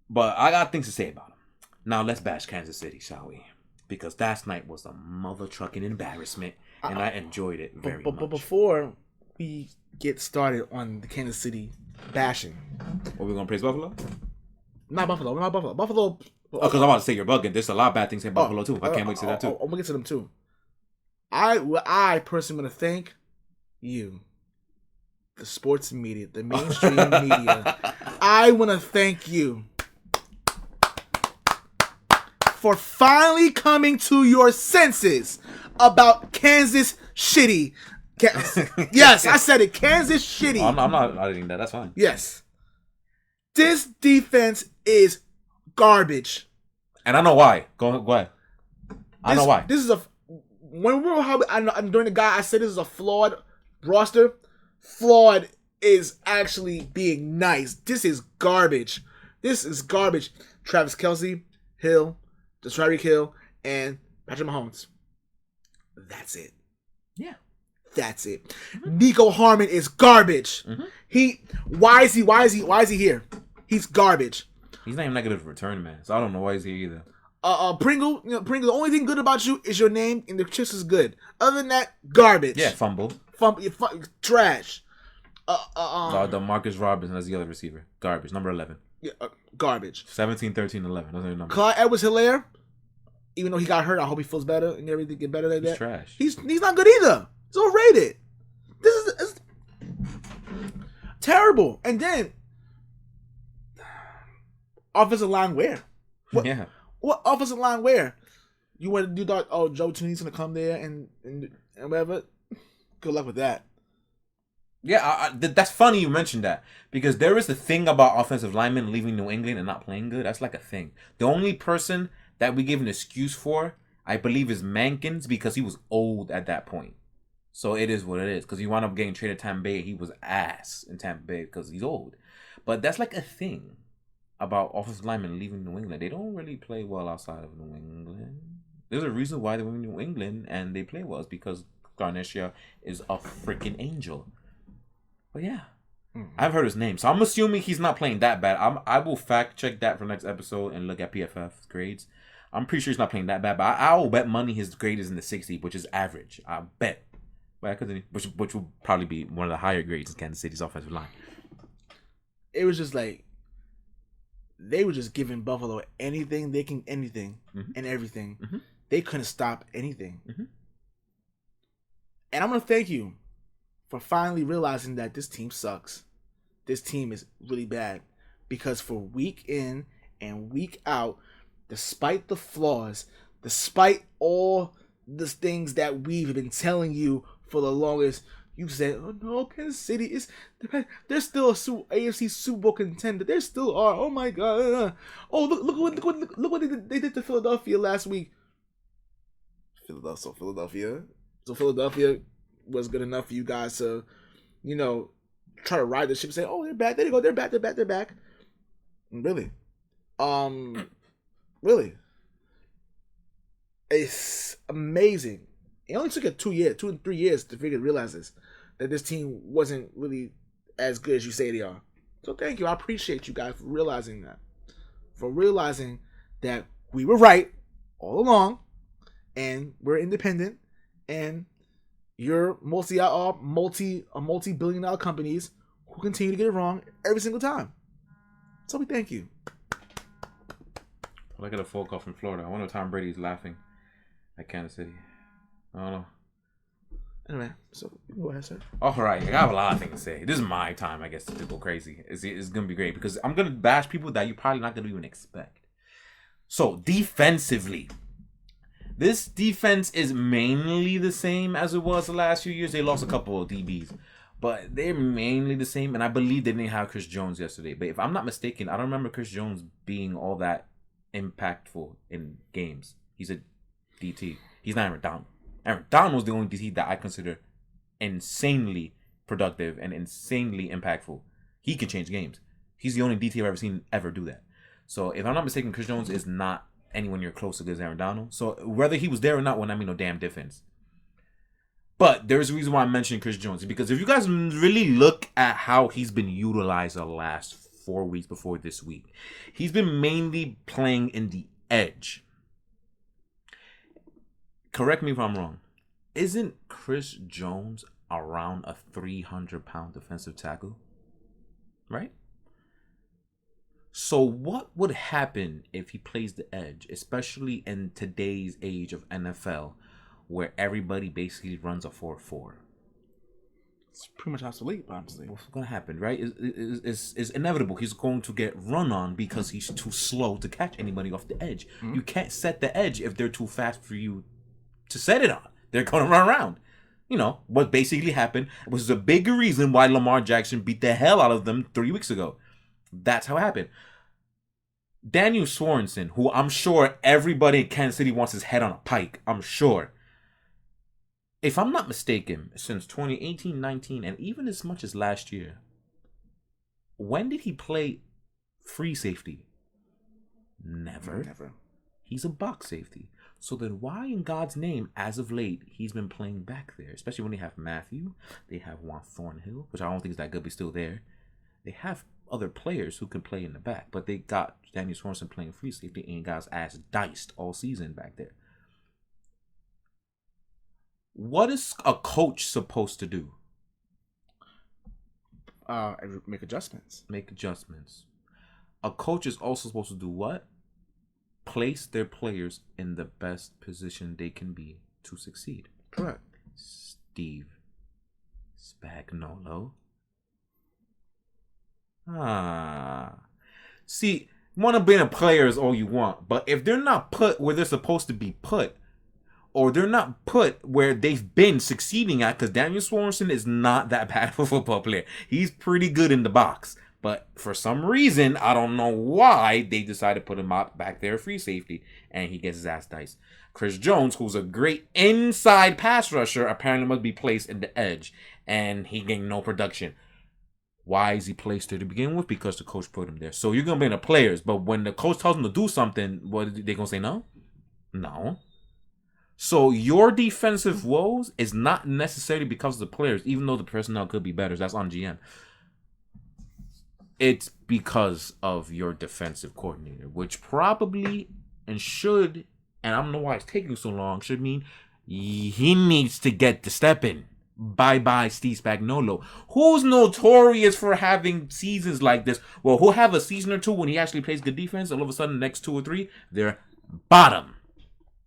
But I got things to say about him. Now, let's bash Kansas City, shall we? Because last night was a mother trucking embarrassment. And I enjoyed it very much. But before we get started on the Kansas City bashing. Are we going to praise Buffalo? Not Buffalo. Buffalo. Oh, because I'm about to say you're bugging. There's a lot of bad things to say about Buffalo, too. I can't wait to say that, too. I'm going to get to them, too. I personally want to thank you, the sports media, the mainstream media, I want to thank you for finally coming to your senses about Kansas shitty. Yes, I said it. Kansas shitty. I'm not editing that. That's fine. Yes. This defense is garbage. And I know why. Go ahead. I know why. This is during the guy I said this is a flawed roster. Flawed is actually being nice. This is garbage. This is garbage. Travis Kelce, Hill, Tyreek Hill, and Patrick Mahomes. That's it. Yeah. That's it. Mm-hmm. Nico Harman is garbage. Mm-hmm. Why is he here? He's garbage. He's not even that good of a return man, so I don't know why he's here either. Pringle, the only thing good about you is your name and the chips is good. Other than that, garbage. Yeah, fumble. Trash. The Marcus Robinson, that's the other receiver. Garbage. Number 11. Yeah, garbage. 17, 13, 11. Those are your numbers. Clyde Edwards-Helaire, even though he got hurt, I hope he feels better and everything get better like that. He's trash. He's not good either. He's overrated. This is terrible. And then offensive line where? What offensive line where? You want to do that? Oh, Joe Tooney's gonna come there and whatever. Good luck with that. Yeah, that's funny you mentioned that because there is the thing about offensive linemen leaving New England and not playing good. That's like a thing. The only person that we give an excuse for, I believe, is Mankins because he was old at that point. So it is what it is because he wound up getting traded to Tampa Bay. He was ass in Tampa Bay because he's old. But that's like a thing about offensive linemen leaving New England. They don't really play well outside of New England. There's a reason why they're in New England and they play well. It's because Garcia is a freaking angel. But yeah, I've heard his name. So I'm assuming he's not playing that bad. I will fact check that for next episode and look at PFF grades. I'm pretty sure he's not playing that bad. But I will bet money his grade is in the 60, which is average. I bet. Which will probably be one of the higher grades in Kansas City's offensive line. It was just like they were just giving Buffalo anything and everything. Mm-hmm. They couldn't stop anything. Mm-hmm. And I'm gonna thank you for finally realizing that this team sucks. This team is really bad because for week in and week out, despite the flaws, despite all the things that we've been telling you for the longest, you said, "Oh no, Kansas City is they're still a AFC Super Bowl contender. They still are. Oh my god! Oh look what they did to Philadelphia last week. Philadelphia. So Philadelphia was good enough for you guys to, try to ride the ship and say, oh, they're back. There they go. They're back. Really? Really? It's amazing. It only took 2 and 3 years to realize this, that this team wasn't really as good as you say they are. So thank you. I appreciate you guys for realizing that. For realizing that we were right all along and we're independent and you're multi-billion-dollar companies who continue to get it wrong every single time. So we thank you. Well, I got a phone call from Florida. I wonder if Tom Brady's laughing at Kansas City. I don't know. Anyway, so go ahead, sir. All right, I have a lot of things to say. This is my time, I guess, to go crazy. It's going to be great because I'm going to bash people that you're probably not going to even expect. So, defensively, this defense is mainly the same as it was the last few years. They lost a couple of DBs, but they're mainly the same. And I believe they didn't have Chris Jones yesterday. But if I'm not mistaken, I don't remember Chris Jones being all that impactful in games. He's a DT. He's not Aaron Donald. Aaron Donald was the only DT that I consider insanely productive and insanely impactful. He can change games. He's the only DT I've ever seen ever do that. So if I'm not mistaken, Chris Jones is not anyone near close to good as Aaron Donald. So whether he was there or not, well, I mean, no damn difference. But there's a reason why I'm mentioning Chris Jones. Because if you guys really look at how he's been utilized the last 4 weeks before this week, he's been mainly playing in the edge. Correct me if I'm wrong. Isn't Chris Jones around a 300-pound defensive tackle? Right? So what would happen if he plays the edge, especially in today's age of NFL, where everybody basically runs a 4-4? It's pretty much obsolete, honestly. What's going to happen, right? It's inevitable. He's going to get run on because he's too slow to catch anybody off the edge. Mm-hmm. You can't set the edge if they're too fast for you to set it on. They're going to run around. You know, what basically happened was the bigger reason why Lamar Jackson beat the hell out of them 3 weeks ago. That's how it happened. Daniel Sorensen, who I'm sure everybody in Kansas City wants his head on a pike, I'm sure. If I'm not mistaken, since 2018, 19, and even as much as last year, when did he play free safety? Never. He's a box safety. So then why in God's name, as of late, he's been playing back there? Especially when they have Matthew, they have Juan Thornhill, which I don't think is that good, but still there. They have other players who can play in the back, but they got Daniel Sorensen playing free safety and got his ass diced all season back there. What is a coach supposed to do? Make adjustments. A coach is also supposed to do what? Place their players in the best position they can be to succeed. Correct. Steve Spagnuolo. See, want to be a player is all you want, but if they're not put where they're supposed to be put, or they're not put where they've been succeeding at, because Daniel Sorensen is not that bad of a football player. He's pretty good in the box. But for some reason, I don't know why, they decided to put him out back there free safety, and he gets his ass diced. Chris Jones, who's a great inside pass rusher, apparently must be placed in the edge, and he gained no production. Why is he placed there to begin with? Because the coach put him there. So you're going to be in the players, but when the coach tells him to do something, what, they going to say no? No. So your defensive woes is not necessarily because of the players, even though the personnel could be better. That's on GM. It's because of your defensive coordinator, which probably and should, and I don't know why it's taking so long, should mean he needs to get the step in. Bye-bye, Steve Spagnuolo, who's notorious for having seasons like this. Well, who'll have a season or two when he actually plays good defense, all of a sudden, the next 2 or 3, they're bottom.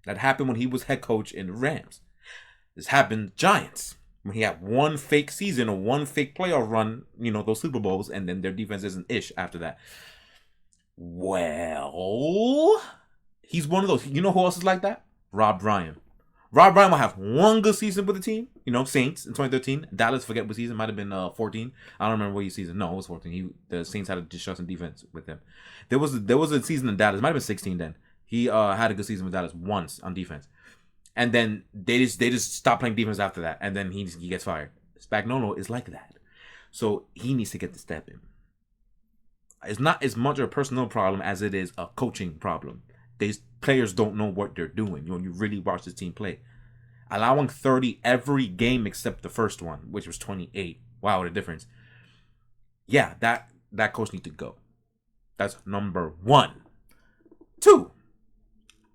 That happened when he was head coach in the Rams. This happened Giants, when he had one fake season or one fake playoff run, you know, those Super Bowls, and then their defense isn't ish after that. Well, he's one of those. You know who else is like that? Rob Ryan. Rob Ryan will have one good season with the team. You know, Saints in 2013. Dallas, forget what season. Might have been 14. I don't remember what season. No, it was 14. The Saints had a disgusting defense with him. There was a season in Dallas. It might have been 16 then. He had a good season with Dallas once on defense. And then they just stopped playing defense after that. And then he gets fired. Spagnuolo is like that. So he needs to get the step in. It's not as much a personnel problem as it is a coaching problem. These players don't know what they're doing when you really watch this team play. Allowing 30 every game except the first one, which was 28. Wow, what a difference. Yeah, that coach needs to go. That's number 1. 2,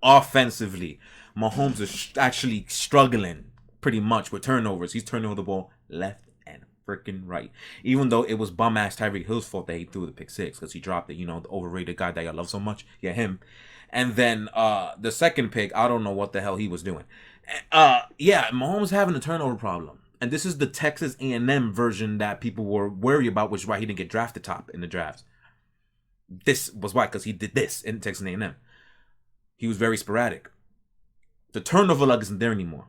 offensively, Mahomes is actually struggling pretty much with turnovers. He's turning over the ball left and freaking right. Even though it was bum-ass Tyreek Hill's fault that he threw the pick 6 because he dropped it, you know, the overrated guy that y'all love so much. Yeah, him. And then the second pick, I don't know what the hell he was doing. Yeah, Mahomes having a turnover problem. And this is the Texas A&M version that people were worried about, which is why he didn't get drafted top in the drafts. This was why, because he did this in Texas A&M. He was very sporadic. The turnover luck isn't there anymore.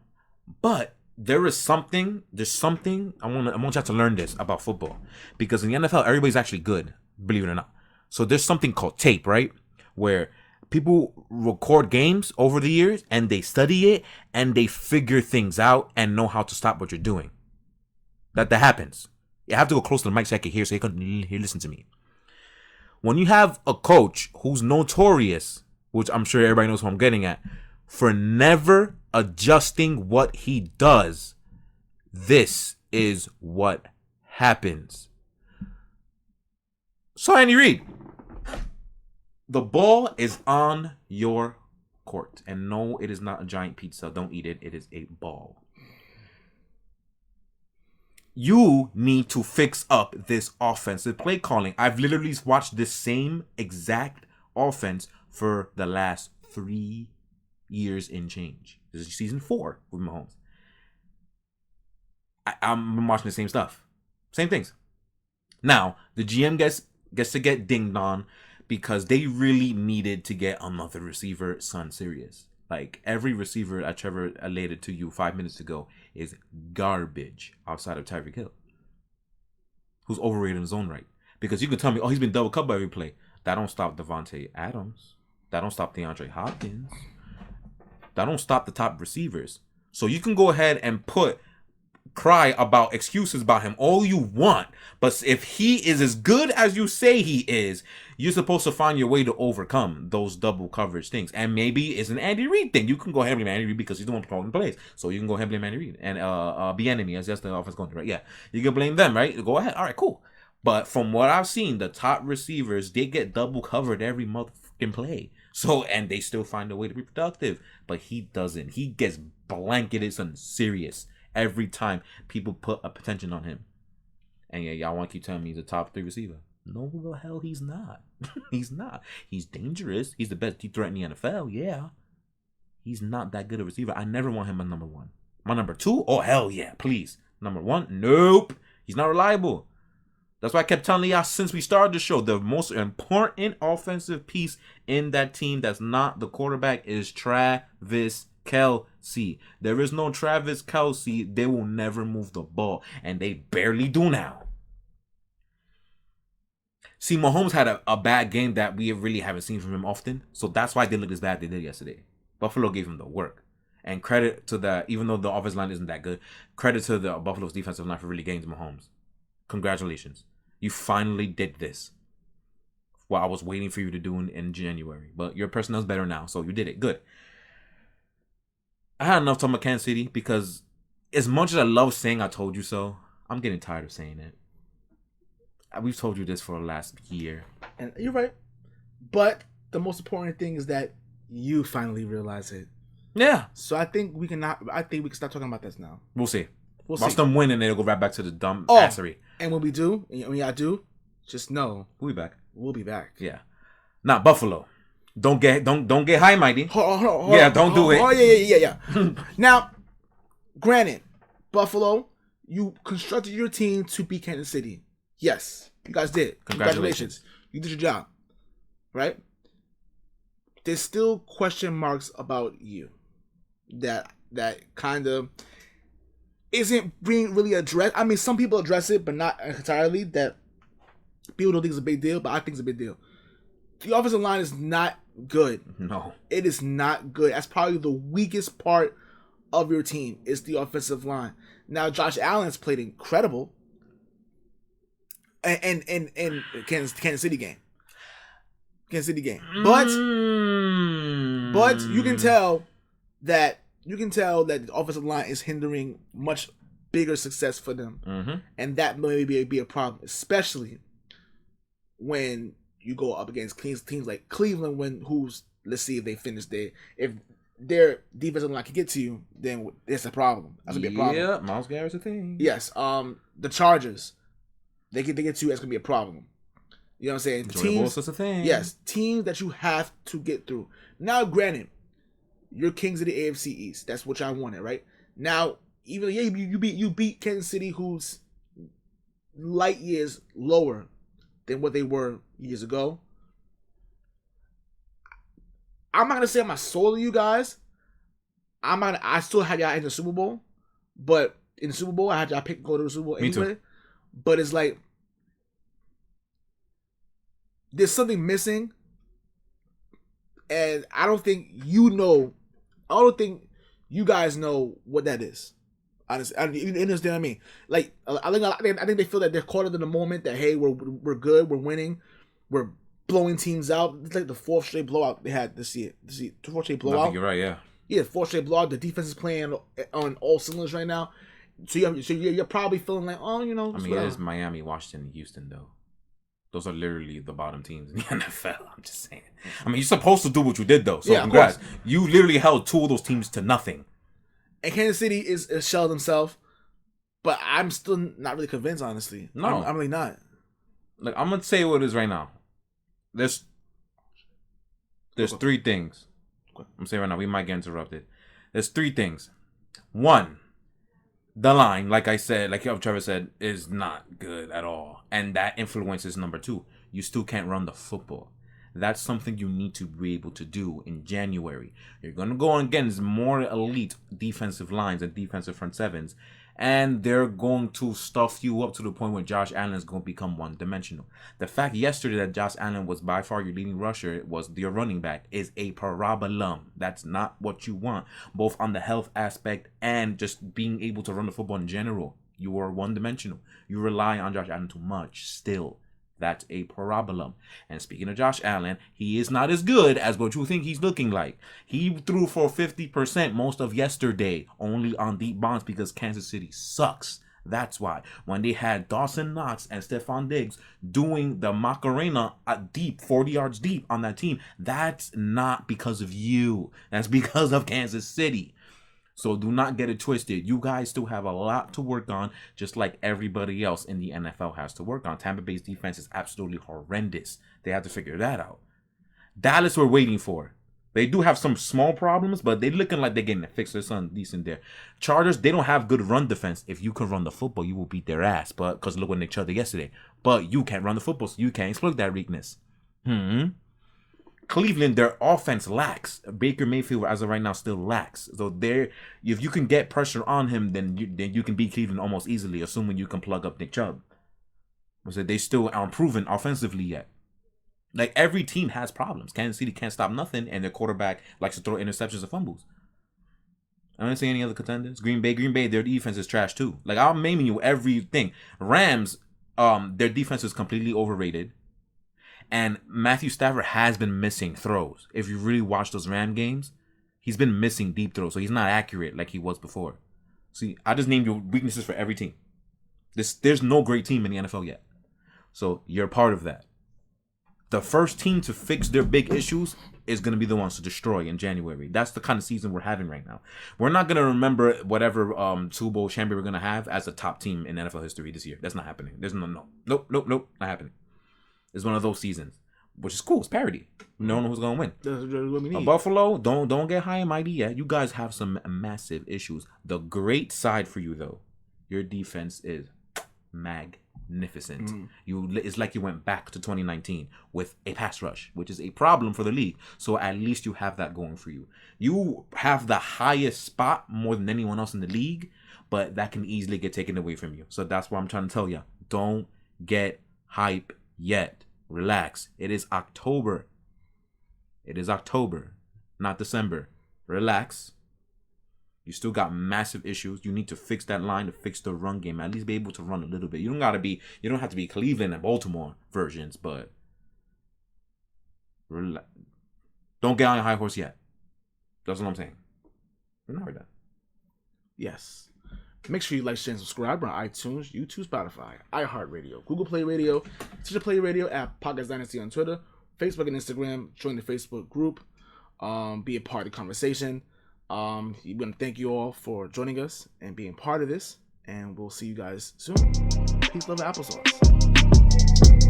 But there's something, I want you to learn this about football. Because in the NFL, everybody's actually good, believe it or not. So there's something called tape, right? Where people record games over the years and they study it and they figure things out and know how to stop what you're doing. That happens. You have to go close to the mic so I can hear, so you can listen to me. When you have a coach who's notorious, which I'm sure everybody knows who I'm getting at, for never adjusting what he does, this is what happens. So Andy Reid, the ball is on your court. And no, it is not a giant pizza. Don't eat it. It is a ball. You need to fix up this offensive play calling. I've literally watched this same exact offense for the last 3 years in change. This is season 4 with Mahomes. I'm watching the same stuff. Same things. Now, the GM gets to get dinged on because they really needed to get another receiver serious. Like, every receiver that Trevor related to you 5 minutes ago is garbage outside of Tyreek Hill, who's overrated in his own right. Because you can tell me, oh, he's been double cut by every play. That don't stop Damonte Adams. That don't stop DeAndre Hopkins. That don't stop the top receivers. So you can go ahead and cry about excuses about him all you want. But if he is as good as you say he is, you're supposed to find your way to overcome those double coverage things. And maybe it's an Andy Reid thing. You can go ahead and blame Andy Reid because he's the one calling plays. So you can go ahead and blame Andy Reid and Bieniemy, as that's the offense going to, right? Yeah. You can blame them, right? Go ahead. All right, cool. But from what I've seen, the top receivers, they get double covered every motherfucking play. So, and they still find a way to be productive. But he doesn't. He gets blanketed and serious every time people put attention on him. And yeah, y'all want to keep telling me he's a top 3 receiver. No, the hell he's not. He's not. He's dangerous. He's the best deep threat in the NFL. Yeah. He's not that good a receiver. I never want him at number 1. My number 2? Oh, hell yeah. Please. Number 1? Nope. He's not reliable. That's why I kept telling y'all since we started the show, the most important offensive piece in that team that's not the quarterback is Travis Kelce. There is no Travis Kelce. They will never move the ball. And they barely do now. See, Mahomes had a bad game that we really haven't seen from him often. So that's why they looked as bad as they did yesterday. Buffalo gave him the work. And credit to that, even though the offensive line isn't that good, credit to the Buffalo's defensive line for really getting to Mahomes. Congratulations. You finally did this. What I was waiting for you to do in January. But your personnel's better now, so you did it. Good. I had enough talking about Kansas City because as much as I love saying I told you so, I'm getting tired of saying it. We've told you this for the last year. And you're right. But the most important thing is that you finally realize it. Yeah. So I think we can start talking about this now. We'll see. Watch them win and then it'll go right back to the dumb assery. And when we do, when y'all do, just know we'll be back. We'll be back. Yeah. Now Buffalo. Don't get high, mighty. Hold on, don't do it. Oh yeah. Now, granted, Buffalo, you constructed your team to beat Kansas City. Yes, you guys did. Congratulations. You did your job. Right? There's still question marks about you that kind of isn't being really addressed. I mean, some people address it, but not entirely. That people don't think it's a big deal, but I think it's a big deal. The offensive line is not good. No. It is not good. That's probably the weakest part of your team is the offensive line. Now, Josh Allen's played incredible. And Kansas City game. But you can tell that the offensive line is hindering much bigger success for them. Mm-hmm. And that may be a problem, especially when you go up against teams like Cleveland, let's see if they finish there. If their defensive line can get to you, then it's a problem. That's gonna be a problem. Yeah, Myles Garrett's a thing. Yes. The Chargers, they get to you, that's gonna be a problem. You know what I'm saying? Teams, that's a thing. Yes, teams that you have to get through. Now, granted, you're kings of the AFC East. That's what y'all wanted, right? Now, even you beat Kansas City, who's light years lower than what they were years ago. I'm not gonna say I'm not sold on you guys. I still have y'all in the Super Bowl, but in the Super Bowl, I had y'all pick go to the Super Bowl anyway. Me too. But it's like there's something missing, and I don't think you guys know what that is. Honestly, you understand what I mean? Like, I think they feel that they're caught up in the moment. That hey, we're good, we're winning, we're blowing teams out. It's like the 4th straight blowout they had this year. The 4th straight blowout. I think you're right. Yeah. Yeah, 4th straight blowout. The defense is playing on all cylinders right now. So you're probably feeling like, oh, you know. I mean, it is Miami, Washington, Houston, though. Those are literally the bottom teams in the NFL. I'm just saying. I mean, you're supposed to do what you did, though. So yeah, congrats. You literally held 2 of those teams to nothing. And Kansas City is a shell of themselves, but I'm still not really convinced, honestly. No. I'm really not. Look, I'm going to say what it is right now. There's 3 things. I'm saying right now, we might get interrupted. There's 3 things. 1, The line, like I said, like Trevor said, is not good at all. And that influences number 2. You still can't run the football. That's something you need to be able to do in January. You're going to go against more elite defensive lines and defensive front sevens. And they're going to stuff you up to the point where Josh Allen is going to become one-dimensional. The fact yesterday that Josh Allen was by far your leading rusher, was your running back, is a problem. That's not what you want, both on the health aspect and just being able to run the football in general. You are one-dimensional. You rely on Josh Allen too much still. That's a problem. And speaking of Josh Allen, he is not as good as what you think he's looking like. He threw for 50% most of yesterday, only on deep bombs because Kansas City sucks. That's why. When they had Dawson Knox and Stephon Diggs doing the Macarena at deep, 40 yards deep on that team, that's not because of you. That's because of Kansas City. So do not get it twisted. You guys still have a lot to work on, just like everybody else in the NFL has to work on. Tampa Bay's defense is absolutely horrendous. They have to figure that out. Dallas we're waiting for. They do have some small problems, but they're looking like they're getting it fixed. There's something decent there. Chargers, they don't have good run defense. If you can run the football, you will beat their ass. But because look what Nick Chubb did yesterday. But you can't run the football, so you can't exploit that weakness. Cleveland, their offense lacks. Baker Mayfield, as of right now, still lacks. So if you can get pressure on him, then you can beat Cleveland almost easily, assuming you can plug up Nick Chubb. So they still aren't proven offensively yet. Like, every team has problems. Kansas City can't stop nothing, and their quarterback likes to throw interceptions and fumbles. I don't see any other contenders. Green Bay, their defense is trash too. Like, I'm naming you everything. Rams, their defense is completely overrated. And Matthew Stafford has been missing throws. If you really watch those Ram games, he's been missing deep throws. So he's not accurate like he was before. See, I just named you weaknesses for every team. There's no great team in the NFL yet. So you're part of that. The first team to fix their big issues is going to be the ones to destroy in January. That's the kind of season we're having right now. We're not going to remember whatever Super Bowl champion we're going to have as a top team in NFL history this year. That's not happening. There's nope, not happening. It's one of those seasons, which is cool. It's parody. We don't know who's gonna win. That's what we need. Buffalo, don't get high and mighty yet. You guys have some massive issues. The great side for you though, your defense is magnificent. It's like you went back to 2019 with a pass rush, which is a problem for the league. So at least you have that going for you. You have the highest spot more than anyone else in the league, but that can easily get taken away from you. So that's why I'm trying to tell you, don't get hype yet. Relax. It is October. Not December. Relax. You still got massive issues. You need to fix that line, to fix the run game. At least be able to run a little bit. You don't have to be Cleveland and Baltimore versions, but relax. Don't get on your high horse yet. That's what I'm saying. We're not done. Yes. Make sure you like, share, and subscribe on iTunes, YouTube, Spotify, iHeartRadio, Google Play Radio, Stitcher Play Radio, at Podcast Dynasty on Twitter, Facebook and Instagram. Join the Facebook group. Be a part of the conversation. We want to thank you all for joining us and being part of this. And we'll see you guys soon. Peace, love, and applesauce.